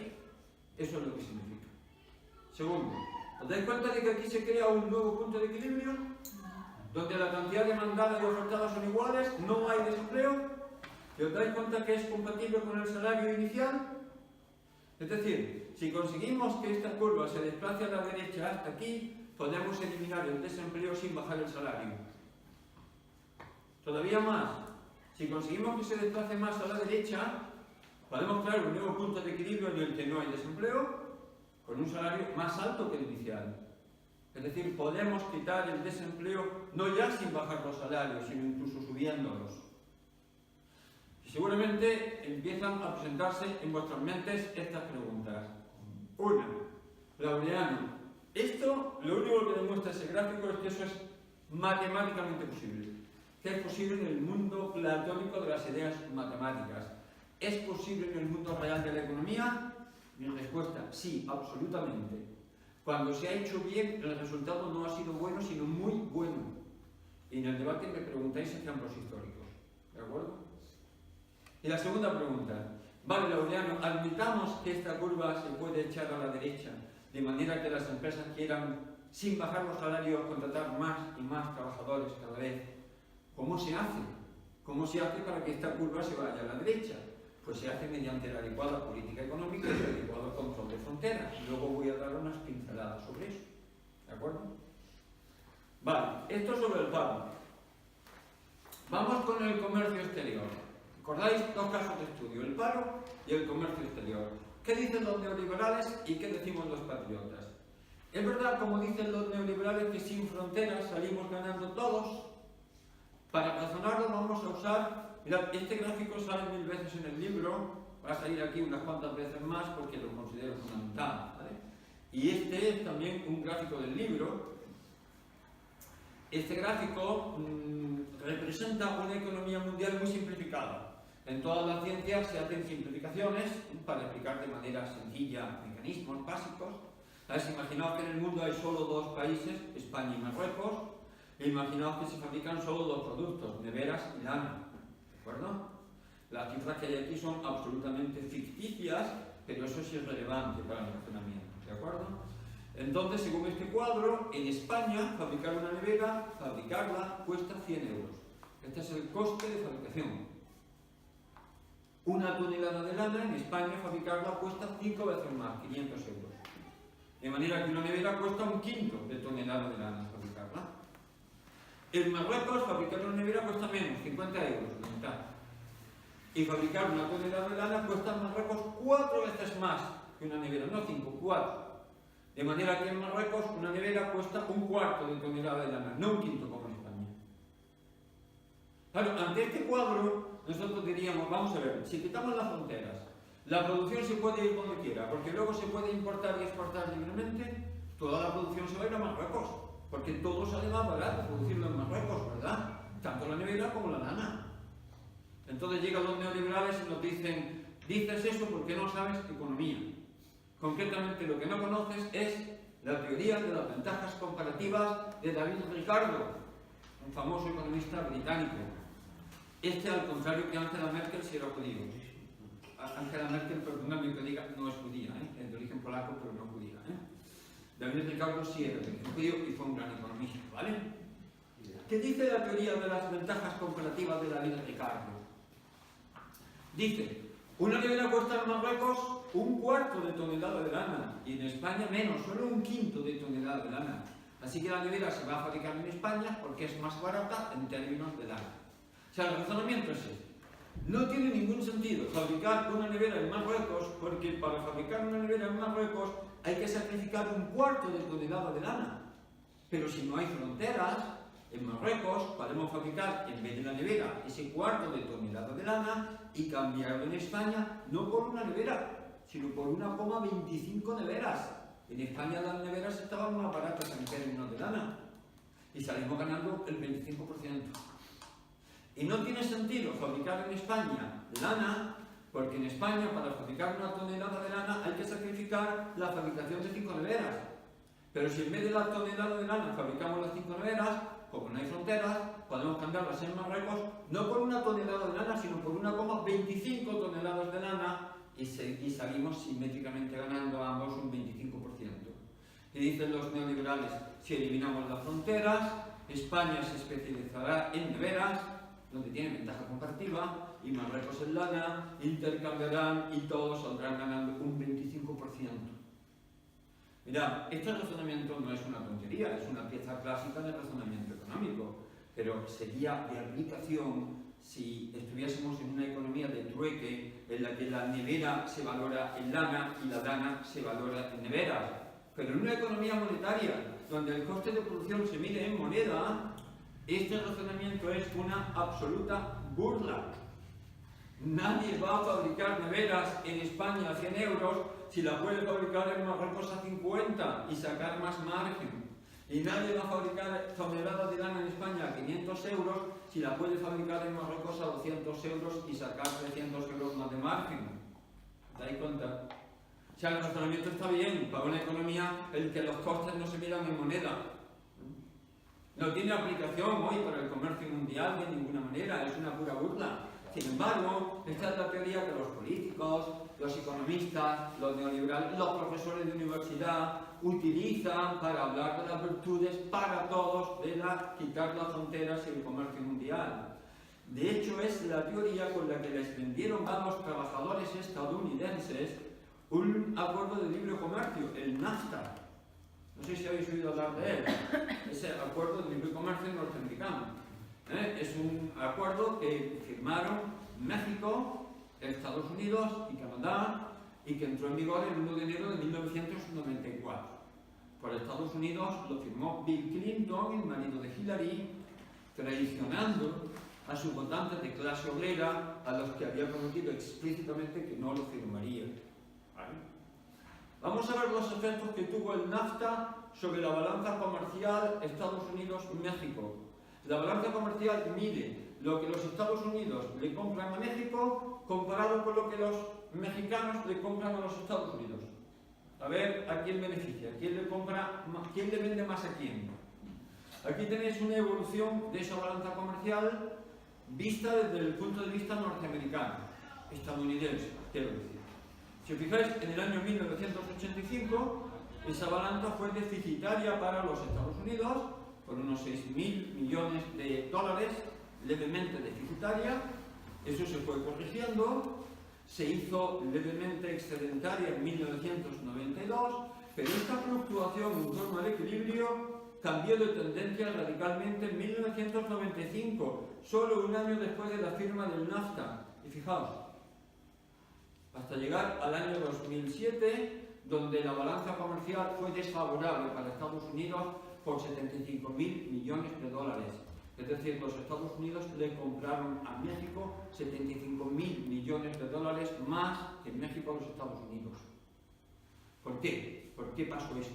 Segundo, ¿os dais cuenta de que aquí se crea un nuevo punto de equilibrio? Donde la cantidad demandada y ofertada son iguales, no hay desempleo. ¿Y os dais cuenta que es compatible con el salario inicial? Es decir, si conseguimos que esta curva se desplace a la derecha hasta aquí, podemos eliminar el desempleo sin bajar el salario. Todavía más, si conseguimos que se desplace más a la derecha, podemos crear un nuevo punto de equilibrio en el que no hay desempleo, con un salario más alto que el inicial. Es decir, podemos quitar el desempleo no ya sin bajar los salarios, sino incluso subiéndolos. Y seguramente empiezan a presentarse en vuestras mentes estas preguntas. Una, Laureano, esto lo único que demuestra ese gráfico es que eso es matemáticamente posible. Que es posible en el mundo platónico de las ideas matemáticas. ¿Es posible en el mundo real de la economía? Mi respuesta, sí, absolutamente. Cuando se ha hecho bien, el resultado no ha sido bueno, sino muy bueno. Y en el debate me preguntáis ejemplos históricos. ¿De acuerdo? Y la segunda pregunta. Vale, Laureano, admitamos que esta curva se puede echar a la derecha, de manera que las empresas quieran, sin bajar los salarios, contratar más y más trabajadores cada vez. ¿Cómo se hace? ¿Cómo se hace para que esta curva se vaya a la derecha? Pues se hace mediante la adecuada política económica y el adecuado control de fronteras. Luego voy a dar unas pinceladas sobre eso. ¿De acuerdo? Vale, esto sobre el paro. Vamos con el comercio exterior. ¿Recordáis? Dos casos de estudio, el paro y el comercio exterior. ¿Qué dicen los neoliberales y qué decimos los patriotas? Es verdad, como dicen los neoliberales, que sin fronteras salimos ganando todos. Para razonarlo vamos a usar... Mirad, este gráfico sale 1000 veces en el libro, va a salir aquí unas cuantas veces más porque lo considero fundamental, ¿vale? Y este es también un gráfico del libro. Este gráfico representa una economía mundial muy simplificada. En todas las ciencias se hacen simplificaciones para explicar de manera sencilla mecanismos básicos. ¿Sabes? Imaginaos que en el mundo hay solo dos países, España y Marruecos, e imaginaos que se fabrican solo dos productos, neveras y lana. ¿De acuerdo? Las cifras que hay aquí son absolutamente ficticias, pero eso sí es relevante para el razonamiento. ¿De acuerdo? Entonces, según este cuadro, en España fabricar una nevera, fabricarla, cuesta 100 euros. Este es el coste de fabricación. Una tonelada de lana en España fabricarla cuesta 5 veces más, 500 euros. De manera que una nevera cuesta un quinto de tonelada de lana fabricarla. En Marruecos fabricar una nevera cuesta menos, 50 euros, la mitad. Y fabricar una tonelada de lana cuesta en Marruecos 4 veces más que una nevera, no 5, 4. De manera que en Marruecos una nevera cuesta un cuarto de tonelada de lana, no un quinto como en España. Claro, ante este cuadro nosotros diríamos, vamos a ver, si quitamos las fronteras, la producción se puede ir donde quiera, porque luego se puede importar y exportar libremente, toda la producción se va a ir a Marruecos. Porque todo sale más barato producirlo en Marruecos, ¿verdad? Tanto la nevera como la lana. Entonces llegan los neoliberales y nos dicen, dices eso porque no sabes economía. Concretamente lo que no conoces es la teoría de las ventajas comparativas de David Ricardo, un famoso economista británico. Este, al contrario que Angela Merkel, sí era judío. Angela Merkel, perdóname que diga, no es judía, es de origen polaco, pero no judía. David Ricardo sí era judío y fue un gran economista, ¿vale? ¿Qué dice la teoría de las ventajas comparativas de David Ricardo? Dice, una nevera cuesta en Marruecos un cuarto de tonelada de lana y en España menos, solo un quinto de tonelada de lana. Así que la nevera se va a fabricar en España porque es más barata en términos de lana. O sea, el razonamiento es este. No tiene ningún sentido fabricar una nevera en Marruecos porque para fabricar una nevera en Marruecos hay que sacrificar un cuarto de tonelada de lana. Pero si no hay fronteras, en Marruecos podemos fabricar, en vez de la nevera, ese cuarto de tonelada de lana y cambiarlo en España, no por una nevera, sino por 1,25 neveras. En España las neveras estaban más baratas en términos de lana y salimos ganando el 25%. Y no tiene sentido fabricar en España lana, porque en España para fabricar una tonelada de lana hay que sacrificar la fabricación de 5 neveras. Pero si en vez de la tonelada de lana fabricamos las 5 neveras, como no hay fronteras, podemos cambiarlas en Marruecos no por una tonelada de lana, sino por 1,25 toneladas de lana y salimos simétricamente ganando a ambos un 25%. Y dicen los neoliberales, si eliminamos las fronteras, España se especializará en neveras, donde tiene ventaja comparativa, y Marruecos en lana, intercambiarán y todos saldrán ganando un 25%. Mirad, este razonamiento no es una tontería, es una pieza clásica del razonamiento económico, pero sería de aplicación si estuviésemos en una economía de trueque en la que la nevera se valora en lana y la lana se valora en neveras. Pero en una economía monetaria, donde el coste de producción se mide en moneda, este razonamiento es una absoluta burla. Nadie va a fabricar neveras en España a 100 euros si la puede fabricar en Marruecos a 50 y sacar más margen. Y nadie va a fabricar toneladas de lana en España a 500 euros si la puede fabricar en Marruecos a 200 euros y sacar 300 euros más de margen. ¿Te dais cuenta? O sea, el razonamiento está bien para una economía en que los costes no se midan en moneda. No tiene aplicación hoy para el comercio mundial de ninguna manera, es una pura burla. Sin embargo, esta es la teoría que los políticos, los economistas, los neoliberales, los profesores de universidad utilizan para hablar de las virtudes para todos de quitar las fronteras y el comercio mundial. De hecho, es la teoría con la que les vendieron a los trabajadores estadounidenses un acuerdo de libre comercio, el NAFTA. No sé si habéis oído hablar de él. Es el acuerdo de libre comercio norteamericano. Es un acuerdo que firmaron México, Estados Unidos y Canadá y que entró en vigor el 1 de enero de 1994. Por Estados Unidos lo firmó Bill Clinton, el marido de Hillary, traicionando a sus votantes de clase obrera, a los que había prometido explícitamente que no lo firmaría. ¿Vale? Vamos a ver los efectos que tuvo el NAFTA sobre la balanza comercial Estados Unidos-México. La balanza comercial mide lo que los Estados Unidos le compran a México comparado con lo que los mexicanos le compran a los Estados Unidos. A ver a quién beneficia, quién le vende más a quién. Aquí tenéis una evolución de esa balanza comercial vista desde el punto de vista norteamericano, estadounidense, quiero decir. Si os fijáis, en el año 1985 esa balanza fue deficitaria para los Estados Unidos por unos 6.000 millones de dólares, levemente deficitaria. Eso se fue corrigiendo, se hizo levemente excedentaria en 1992, pero esta fluctuación en torno al equilibrio cambió de tendencia radicalmente en 1995, solo un año después de la firma del NAFTA. Y fijaos, hasta llegar al año 2007, donde la balanza comercial fue desfavorable para Estados Unidos por 75.000 millones de dólares. Es decir, los Estados Unidos le compraron a México 75.000 millones de dólares más que México a los Estados Unidos. ¿Por qué? ¿Por qué pasó esto?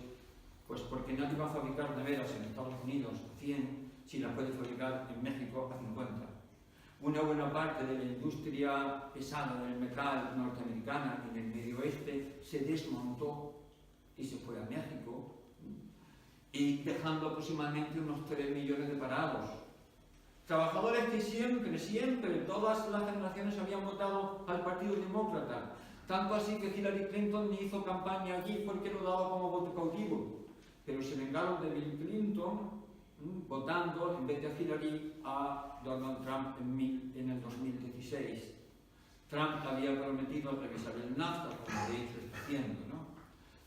Pues porque nadie va a fabricar neveras en Estados Unidos a 100 si las puede fabricar en México a 50. Una buena parte de la industria pesada del metal norteamericana en el Medio Oeste se desmontó y se fue a México, y dejando aproximadamente unos 3 millones de parados. Trabajadores que siempre, todas las generaciones habían votado al Partido Demócrata, tanto así que Hillary Clinton ni hizo campaña allí porque lo daba como voto cautivo, pero se vengaron de Bill Clinton votando en vez de a Hillary a Donald Trump en el 2016. Trump había prometido revisar el NAFTA, como de hecho está haciendo, ¿no?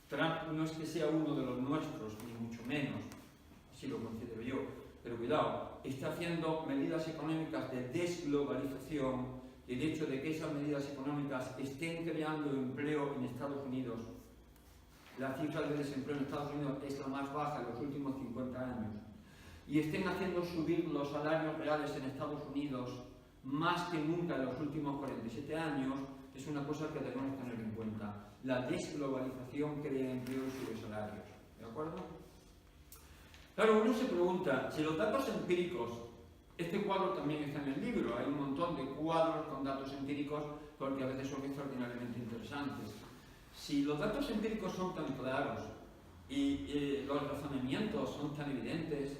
Trump no es que sea uno de los nuestros, ni mucho menos, así lo considero yo, pero cuidado, está haciendo medidas económicas de desglobalización, y el hecho de que esas medidas económicas estén creando empleo en Estados Unidos. La cifra de desempleo en Estados Unidos es la más baja de los últimos 50 años. Y estén haciendo subir los salarios reales en Estados Unidos más que nunca en los últimos 47 años, es una cosa que debemos tener en cuenta. La desglobalización crea empleo y sube salarios. ¿De acuerdo? Claro, uno se pregunta, si los datos empíricos, este cuadro también está en el libro, hay un montón de cuadros con datos empíricos porque a veces son extraordinariamente interesantes. Si los datos empíricos son tan claros y los razonamientos son tan evidentes,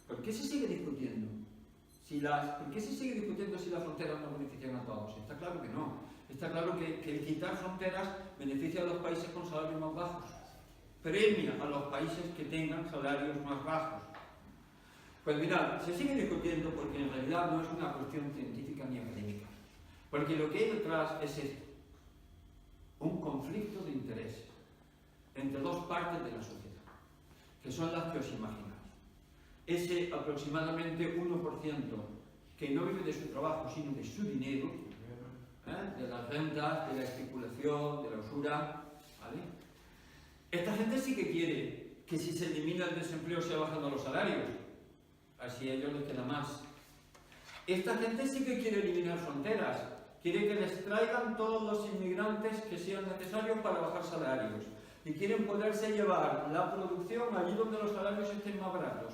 ¿por qué se sigue discutiendo? ¿Por qué se sigue discutiendo si las fronteras no benefician a todos? Está claro que no. Está claro que el quitar fronteras beneficia a los países con salarios más bajos. premia a los países que tengan salarios más bajos. Pues mirad, se sigue discutiendo porque en realidad no es una cuestión científica ni académica. Porque lo que hay detrás es esto: un conflicto de intereses entre dos partes de la sociedad, que son las que os imagináis. Ese aproximadamente 1% que no vive de su trabajo, sino de su dinero, de las rentas, de la especulación, de la usura, ¿vale? Esta gente sí que quiere que si se elimina el desempleo se bajando los salarios, así a ellos les queda más. Esta gente sí que quiere eliminar fronteras, quiere que les traigan todos los inmigrantes que sean necesarios para bajar salarios, y quieren poderse llevar la producción allí donde los salarios estén más baratos,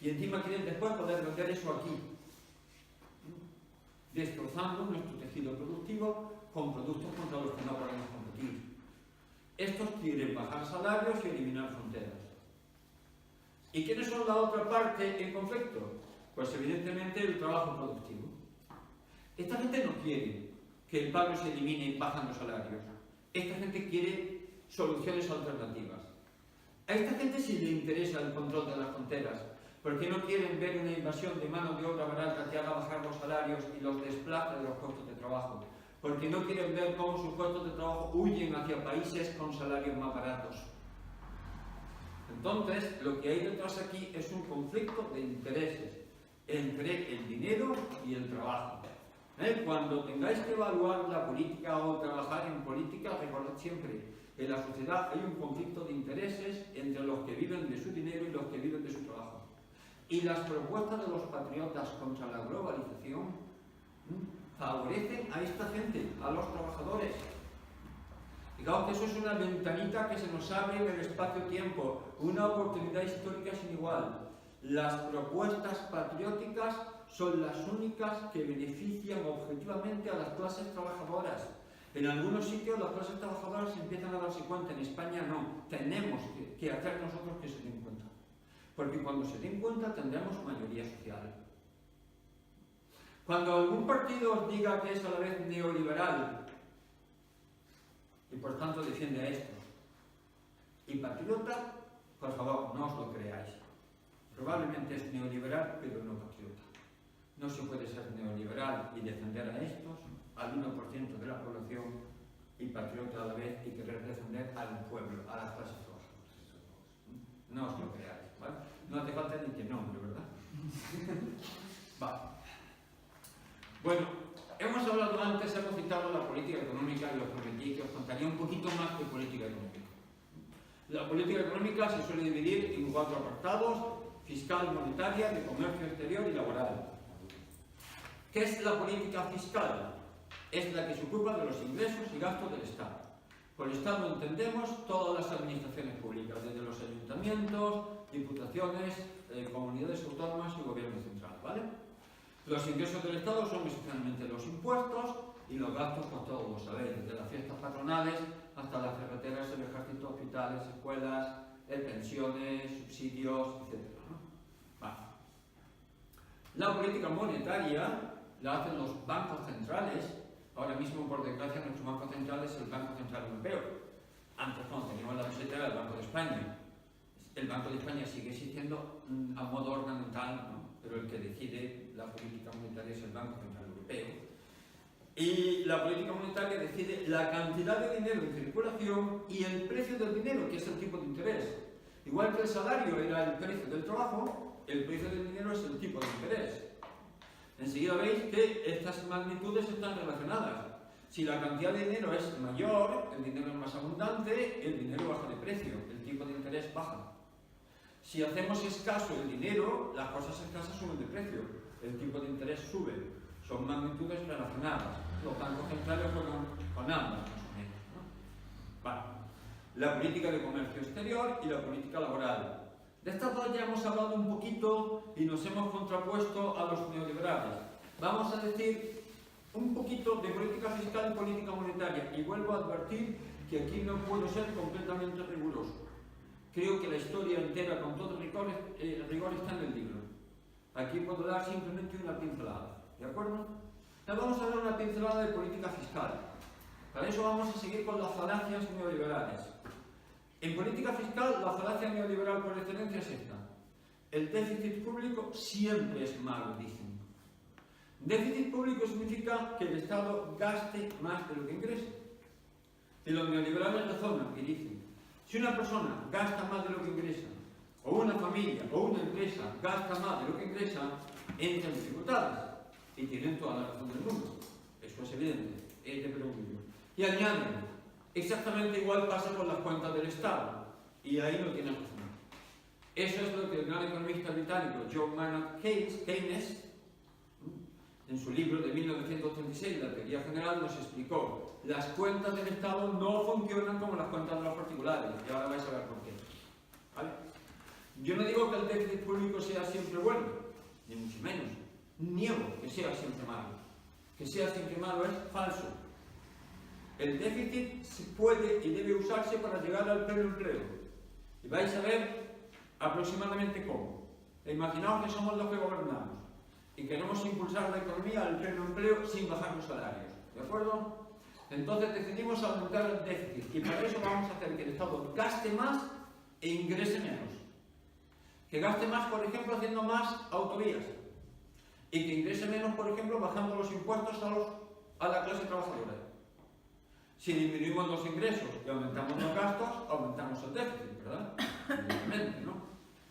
y encima quieren después poder vender eso aquí, destrozando nuestro tejido productivo con productos contra los que no podemos competir. Estos quieren bajar salarios y eliminar fronteras. ¿Y quiénes son la otra parte en conflicto? Pues evidentemente el trabajo productivo. Esta gente no quiere que el paro se elimine bajando salarios. Esta gente quiere soluciones alternativas. A esta gente sí le interesa el control de las fronteras, porque no quieren ver una invasión de mano de obra barata que haga bajar los salarios y los desplace de los puestos de trabajo, porque no quieren ver cómo sus puestos de trabajo huyen hacia países con salarios más baratos. Entonces, lo que hay detrás aquí es un conflicto de intereses entre el dinero y el trabajo. Cuando tengáis que evaluar la política o trabajar en política, recordad siempre que en la sociedad hay un conflicto de intereses entre los que viven de su dinero y los que viven de su trabajo. Y las propuestas de los patriotas contra la globalización favorecen a esta gente, a los trabajadores. Fijaos que eso es una ventanita que se nos abre en el espacio-tiempo, una oportunidad histórica sin igual. Las propuestas patrióticas son las únicas que benefician objetivamente a las clases trabajadoras. En algunos sitios las clases trabajadoras empiezan a darse cuenta, en España no. Tenemos que hacer nosotros que se den cuenta. Porque cuando se den cuenta tendremos mayoría social. Cuando algún partido os diga que es a la vez neoliberal y por tanto defiende a estos y patriota, por favor, no os lo creáis. Probablemente es neoliberal, pero no patriota. No se puede ser neoliberal y defender a estos, al 1% de la población, y patriota a la vez y querer defender al pueblo, a las clases trabajadoras. No os lo creáis, ¿vale? No hace falta ni que nombre, ¿verdad? Vale. Bueno, hemos hablado antes, hemos citado la política económica y os prometí que os contaría un poquito más de política económica. La política económica se suele dividir en 4 apartados: fiscal, monetaria, de comercio exterior y laboral. ¿Qué es la política fiscal? Es la que se ocupa de los ingresos y gastos del Estado. Por Estado entendemos todas las administraciones públicas, desde los ayuntamientos, diputaciones, comunidades autónomas y gobierno central, ¿vale? Los ingresos del Estado son esencialmente los impuestos, y los gastos, pues todos lo sabéis, desde las fiestas patronales hasta las carreteras, el ejército, hospitales, escuelas, pensiones, subsidios, etc., ¿no? Vale. La política monetaria la hacen los bancos centrales. Ahora mismo, por desgracia, nuestro Banco Central es el Banco Central Europeo. Antes, cuando teníamos la peseta, era el Banco de España. El Banco de España sigue existiendo a modo ornamental, ¿no? Pero el que decide la política monetaria es el Banco Central Europeo. Y la política monetaria decide la cantidad de dinero en circulación y el precio del dinero, que es el tipo de interés. Igual que el salario era el precio del trabajo, el precio del dinero es el tipo de interés. Enseguida veis que estas magnitudes están relacionadas. Si la cantidad de dinero es mayor, el dinero es más abundante, el dinero baja de precio, el tipo de interés baja. Si hacemos escaso el dinero, las cosas escasas suben de precio, el tipo de interés sube. Son magnitudes relacionadas. Los bancos centrales juegan con ambas, más o menos, ¿no? Vale. La política de comercio exterior y la política laboral. De estas dos ya hemos hablado un poquito y nos hemos contrapuesto a los neoliberales. Vamos a decir un poquito de política fiscal y política monetaria, y vuelvo a advertir que aquí no puedo ser completamente riguroso. Creo que la historia entera, con todo rigor, está en el libro. Aquí puedo dar simplemente una pincelada, ¿de acuerdo? Ahora vamos a dar una pincelada de política fiscal. Para eso vamos a seguir con las falacias neoliberales. En política fiscal, la falacia neoliberal por excelencia es esta. El déficit público siempre es malo, dicen. Déficit público significa que el Estado gaste más de lo que ingresa. Y los neoliberales razonan y dicen, si una persona gasta más de lo que ingresa, o una familia o una empresa gasta más de lo que ingresa, entra en dificultades. Y tienen toda la razón del mundo. Eso es evidente, es de perogrullo. Y añaden, exactamente igual pasa con las cuentas del Estado. Y ahí no tienen razón. Eso es lo que el gran economista británico John Maynard Keynes, en su libro de 1936, La teoría general, nos explicó. Las cuentas del Estado no funcionan como las cuentas de los particulares. Y ahora vais a ver por qué. ¿Vale? Yo no digo que el déficit público sea siempre bueno, ni mucho menos. Niego que sea siempre malo. Que sea siempre malo es falso. El déficit puede y debe usarse para llegar al pleno empleo. Y vais a ver aproximadamente cómo. Imaginaos que somos los que gobernamos y queremos impulsar la economía al pleno empleo sin bajar los salarios. ¿De acuerdo? Entonces decidimos aumentar el déficit y para eso vamos a hacer que el Estado gaste más e ingrese menos. Que gaste más, por ejemplo, haciendo más autovías. Y que ingrese menos, por ejemplo, bajando los impuestos a la clase trabajadora. Si disminuimos los ingresos y aumentamos los gastos, aumentamos el déficit, ¿verdad? Evidentemente, ¿no?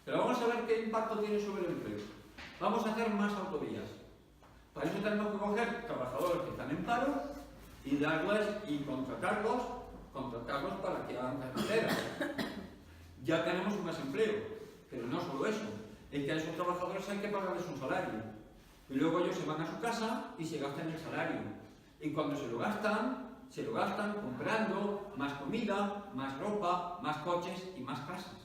Pero vamos a ver qué impacto tiene sobre el empleo. Vamos a hacer más autovías. Para eso tenemos que coger trabajadores que están en paro y darles y contratarlos para que hagan carreteras. Ya tenemos más empleo, pero no solo eso. Es que a esos trabajadores hay que pagarles un salario. Y luego ellos se van a su casa y se gastan el salario. Y cuando se lo gastan comprando más comida, más ropa, más coches y más casas.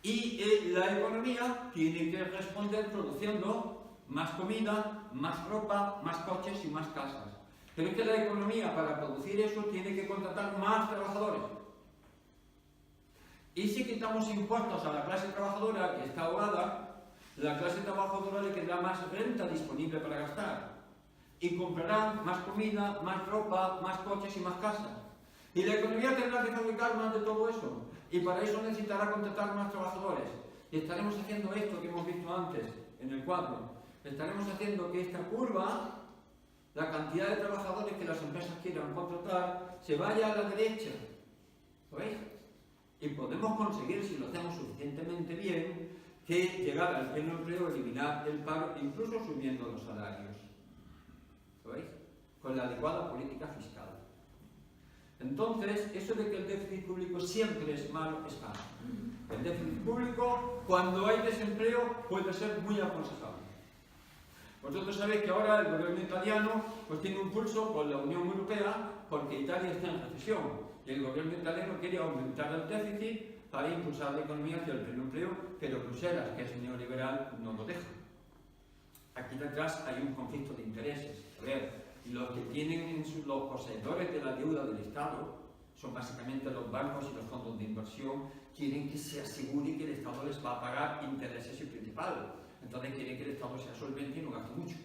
Y la economía tiene que responder produciendo más comida, más ropa, más coches y más casas. Pero es que la economía para producir eso tiene que contratar más trabajadores. Y si quitamos impuestos a la clase trabajadora que está ahogada, la clase trabajadora le quedará más renta disponible para gastar. Y comprarán más comida, más ropa, más coches y más casas. Y la economía tendrá que fabricar más de todo eso. Y para eso necesitará contratar más trabajadores. Y estaremos haciendo esto que hemos visto antes en el cuadro. Estaremos haciendo que esta curva, la cantidad de trabajadores que las empresas quieran contratar, se vaya a la derecha. ¿Lo veis? Y podemos conseguir, si lo hacemos suficientemente bien, que llegar al pleno empleo, eliminar el paro, incluso subiendo los salarios. ¿Lo veis? Con la adecuada política fiscal. Entonces, eso de que el déficit público siempre es malo, es falso. El déficit público, cuando hay desempleo, puede ser muy aconsejable. Vosotros sabéis que ahora el gobierno italiano pues, tiene un pulso con la Unión Europea porque Italia está en recesión y el gobierno italiano quiere aumentar el déficit para impulsar la economía hacia el pleno empleo, pero Bruselas, que es neoliberal, no lo deja. Aquí detrás hay un conflicto de intereses. A ver, los que tienen los poseedores de la deuda del Estado son básicamente los bancos y los fondos de inversión, quieren que se asegure que el Estado les va a pagar intereses y principal. Entonces quieren que el Estado sea solvente y no gaste mucho.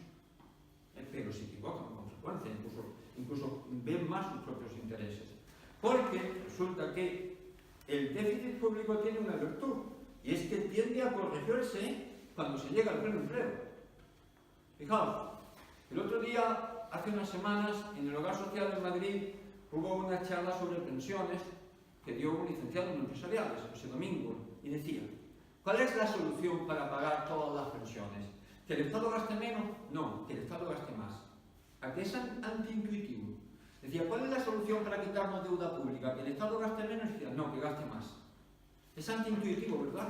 Pero se equivocan con frecuencia, incluso ven más sus propios intereses. Porque resulta que el déficit público tiene una virtud, y es que tiende a corregirse cuando se llega al pleno empleo. Fijaos, el otro día, hace unas semanas, en el Hogar Social de Madrid, hubo una charla sobre pensiones que dio un licenciado en empresariales, ese domingo, y decía, ¿cuál es la solución para pagar todas las pensiones? ¿Que el Estado gaste menos? No, que el Estado gaste más. ¿A qué es antiintuitivo? Decía, ¿cuál es la solución para quitarnos deuda pública? ¿Que el Estado gaste menos? Decía, no, que gaste más. Es antiintuitivo, ¿verdad?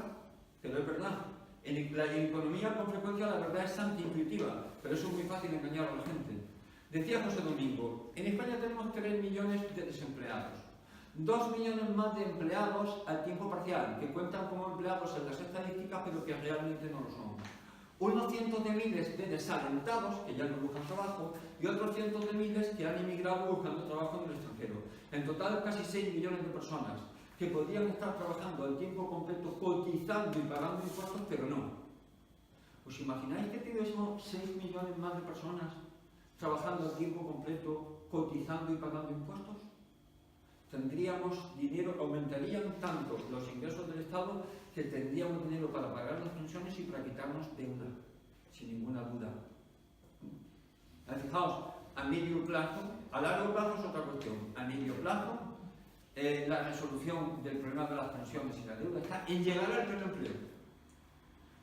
Pero es verdad. En la economía, con frecuencia, la verdad es antiintuitiva, pero eso es muy fácil engañar a la gente. Decía José Domingo, en España tenemos 3 millones de desempleados, 2 millones más de empleados a tiempo parcial, que cuentan como empleados en las estadísticas, pero que realmente no lo son. Unos cientos de miles de desalentados, que ya no buscan trabajo, y otros cientos de miles que han emigrado buscando trabajo en el extranjero. En total, casi 6 millones de personas que podrían estar trabajando al tiempo completo, cotizando y pagando impuestos, pero no. ¿Os imagináis que tuviésemos 6 millones más de personas trabajando al tiempo completo, cotizando y pagando impuestos? tendríamos dinero, aumentarían tanto los ingresos del Estado que tendríamos dinero para pagar las pensiones y para quitarnos deuda, sin ninguna duda. Fijaos, a medio plazo, a largo plazo es otra cuestión, a medio plazo la resolución del problema de las pensiones y la deuda está en llegar al pleno empleo.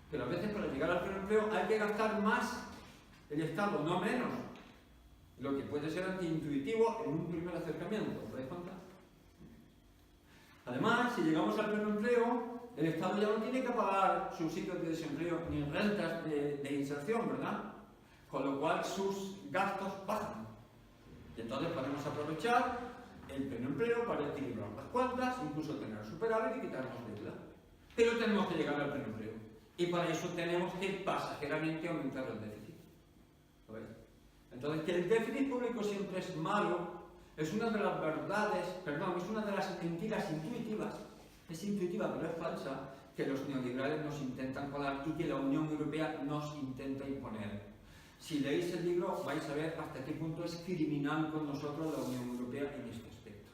Pero a veces para llegar al pleno empleo hay que gastar más el Estado, no menos. Lo que puede ser antiintuitivo en un primer acercamiento, ¿os dais cuenta? Además, si llegamos al pleno empleo, el Estado ya no tiene que pagar subsidios de desempleo ni rentas de inserción, ¿verdad? Con lo cual sus gastos bajan. Y entonces podemos aprovechar el pleno empleo para equilibrar las cuentas, incluso tener superávit y quitarnos deuda. Pero tenemos que llegar al pleno empleo. Y para eso tenemos que pasajeramente aumentar el déficit. ¿Lo veis? Entonces, que el déficit público siempre es malo, es una de las verdades, es una de las mentiras intuitivas, es intuitiva pero es falsa, que los neoliberales nos intentan colar y que la Unión Europea nos intenta imponer. Si leéis el libro vais a ver hasta qué punto es criminal con nosotros la Unión Europea en este aspecto.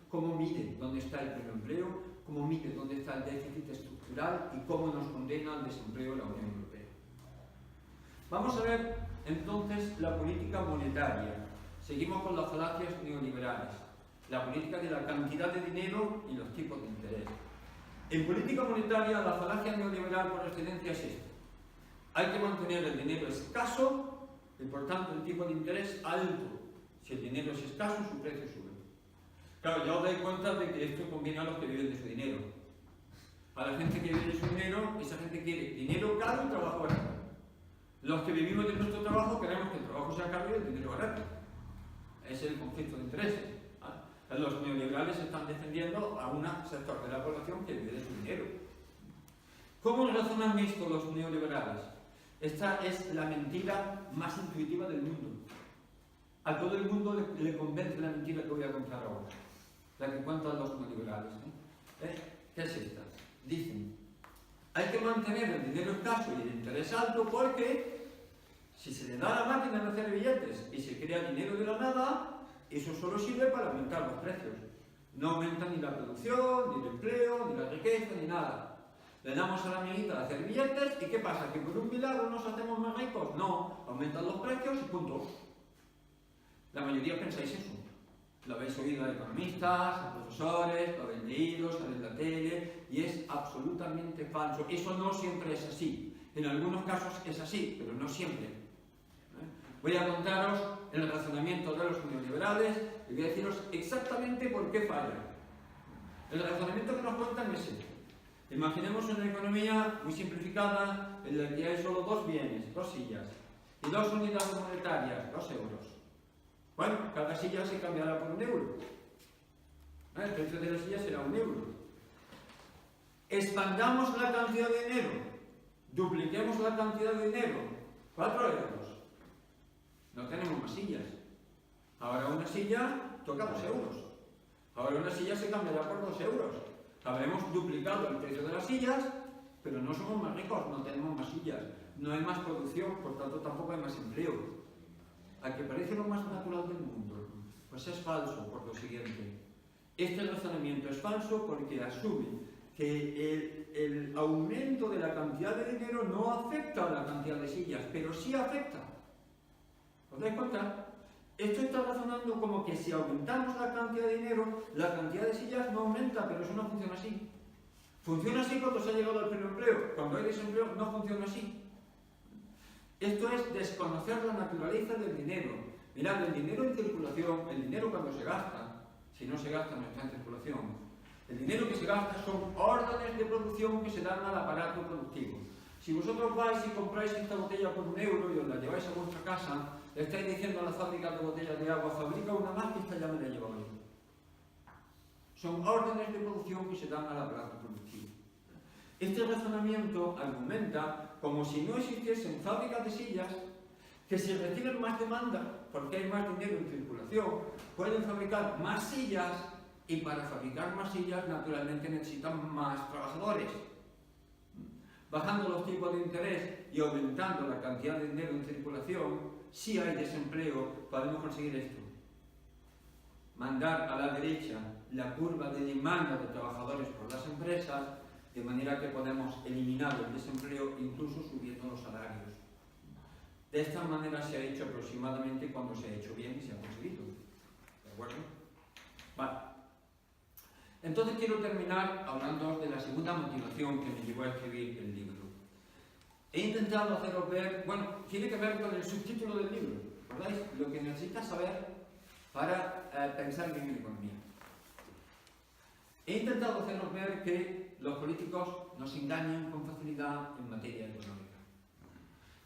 Cómo mide dónde está el pleno empleo, cómo mide dónde está el déficit estructural y cómo nos condena al desempleo la Unión Europea. Vamos a ver entonces la política monetaria. Seguimos con las falacias neoliberales. La política de la cantidad de dinero y los tipos de interés. En política monetaria, la falacia neoliberal por excelencia es esta. Hay que mantener el dinero escaso y por tanto el tipo de interés alto. Si el dinero es escaso, su precio sube. Claro, ya os dais cuenta de que esto conviene a los que viven de su dinero. A la gente que vive de su dinero, esa gente quiere dinero caro y trabajo barato. Los que vivimos de nuestro trabajo queremos que el trabajo sea caro y el dinero barato. Ese es el conflicto de intereses. Los neoliberales están defendiendo a un sector de la población que vive de su dinero. ¿Cómo razonan esto los neoliberales? Esta es la mentira más intuitiva del mundo. A todo el mundo le convence la mentira que voy a contar ahora, la que cuentan los neoliberales. ¿Qué es esta? Dicen, hay que mantener el dinero escaso y el interés alto porque si se le da a la máquina de hacer billetes y se crea dinero de la nada, eso solo sirve para aumentar los precios. No aumenta ni la producción, ni el empleo, ni la riqueza, ni nada. Le damos a la amiguita de hacer billetes y ¿qué pasa? ¿Que por un milagro nos hacemos más ricos? No, aumentan los precios y punto. La mayoría pensáis eso. Lo habéis oído a economistas, a profesores, lo habéis leído, sale en la tele y es absolutamente falso. Eso no siempre es así. En algunos casos es así, pero no siempre. Voy a contaros el razonamiento de los neoliberales y voy a deciros exactamente por qué fallan. El razonamiento que nos cuentan es este. Imaginemos una economía muy simplificada en la que hay solo dos bienes, dos sillas y dos unidades monetarias, 2 euros. Bueno, cada silla se cambiará por 1 euro. El precio de la silla será 1 euro. Expandamos la cantidad de dinero, dupliquemos la cantidad de dinero, 4 euros. No tenemos más sillas. Ahora una silla toca 2 euros. Ahora una silla se cambiará por 2 euros. Habremos duplicado el precio de las sillas, pero no somos más ricos, no tenemos más sillas. No hay más producción, por tanto tampoco hay más empleo. ¿A que parece lo más natural del mundo? Pues es falso, por lo siguiente. Este razonamiento es falso porque asume que el aumento de la cantidad de dinero no afecta a la cantidad de sillas, pero sí afecta. ¿Os dais cuenta? Esto está razonando como que si aumentamos la cantidad de dinero, la cantidad de sillas no aumenta, pero eso no funciona así. Funciona así cuando se ha llegado al pleno empleo. Cuando hay desempleo no funciona así. Esto es desconocer la naturaleza del dinero. Mirad, el dinero en circulación, el dinero cuando se gasta, si no se gasta no está en circulación, el dinero que se gasta son órdenes de producción que se dan al aparato productivo. Si vosotros vais y compráis esta botella por 1 euro y os la lleváis a vuestra casa, le estáis diciendo a la fábrica de botellas de agua, fabrica una más que esta ya me la llevo yo. Son órdenes de producción que se dan al aparato productivo. Este razonamiento argumenta como si no existiesen fábricas de sillas que si reciben más demanda, porque hay más dinero en circulación, pueden fabricar más sillas y para fabricar más sillas naturalmente necesitan más trabajadores. Bajando los tipos de interés y aumentando la cantidad de dinero en circulación, si hay desempleo, podemos conseguir esto. mandar a la derecha la curva de demanda de trabajadores por las empresas, de manera que podemos eliminar el desempleo, incluso subiendo los salarios. De esta manera se ha hecho aproximadamente cuando se ha hecho bien y se ha conseguido. ¿De acuerdo? Vale. Entonces quiero terminar hablando de la segunda motivación que me llevó a escribir el libro. He intentado haceros ver, bueno, tiene que ver con el subtítulo del libro, ¿recordáis? Lo que necesitas saber para pensar bien en economía. He intentado haceros ver que los políticos nos engañan con facilidad en materia económica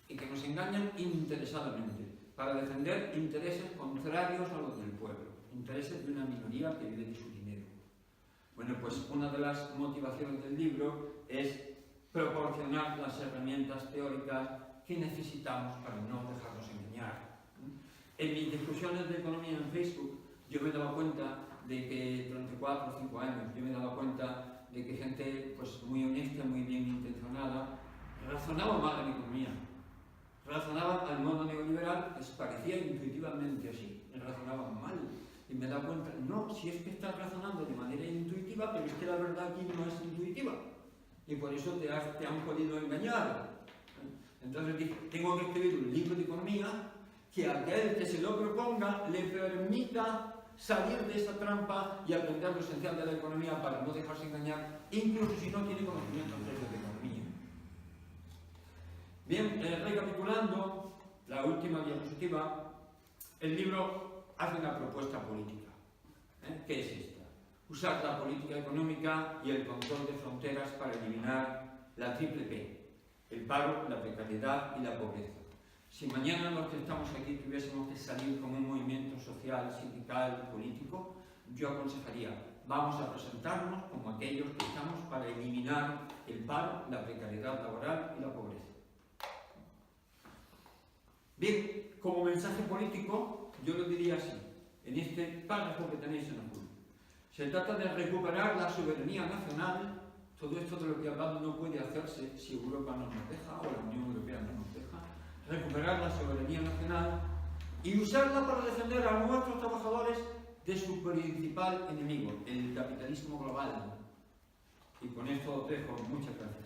y que nos engañan interesadamente para defender intereses contrarios a los del pueblo, intereses de una minoría que vive de su dinero. Bueno, pues una de las motivaciones del libro es proporcionar las herramientas teóricas que necesitamos para no dejarnos engañar. En mis discusiones de economía en Facebook, yo me daba cuenta de que durante 4 o 5 años, yo me daba cuenta de que gente pues, muy honesta, muy bien intencionada, razonaba mal en economía. Razonaba al modo neoliberal, les parecía intuitivamente así, razonaban mal. Y me daba cuenta, no, si es que estás razonando de manera intuitiva, pero es que la verdad aquí no es intuitiva. Y por eso te han podido engañar. Entonces dije, tengo que escribir un libro de economía que a aquel que se lo proponga le permita salir de esa trampa y aprender lo esencial de la economía para no dejarse engañar, incluso si no tiene conocimientos previos de economía. Bien, recapitulando la última diapositiva, el libro hace una propuesta política. ¿Qué es esta? Usar la política económica y el control de fronteras para eliminar la triple P, el paro, la precariedad y la pobreza. Si mañana los que estamos aquí tuviésemos que salir como un movimiento social, sindical, político, yo aconsejaría, vamos a presentarnos como aquellos que estamos para eliminar el paro, la precariedad laboral y la pobreza. Bien, como mensaje político, yo lo diría así, en este párrafo que tenéis en azul. Se trata de recuperar la soberanía nacional. Todo esto de lo que he hablado no puede hacerse si Europa no nos deja o la Unión Europea no nos deja. Recuperar la soberanía nacional y usarla para defender a nuestros trabajadores de su principal enemigo, el capitalismo global. Y con esto os dejo. Muchas gracias.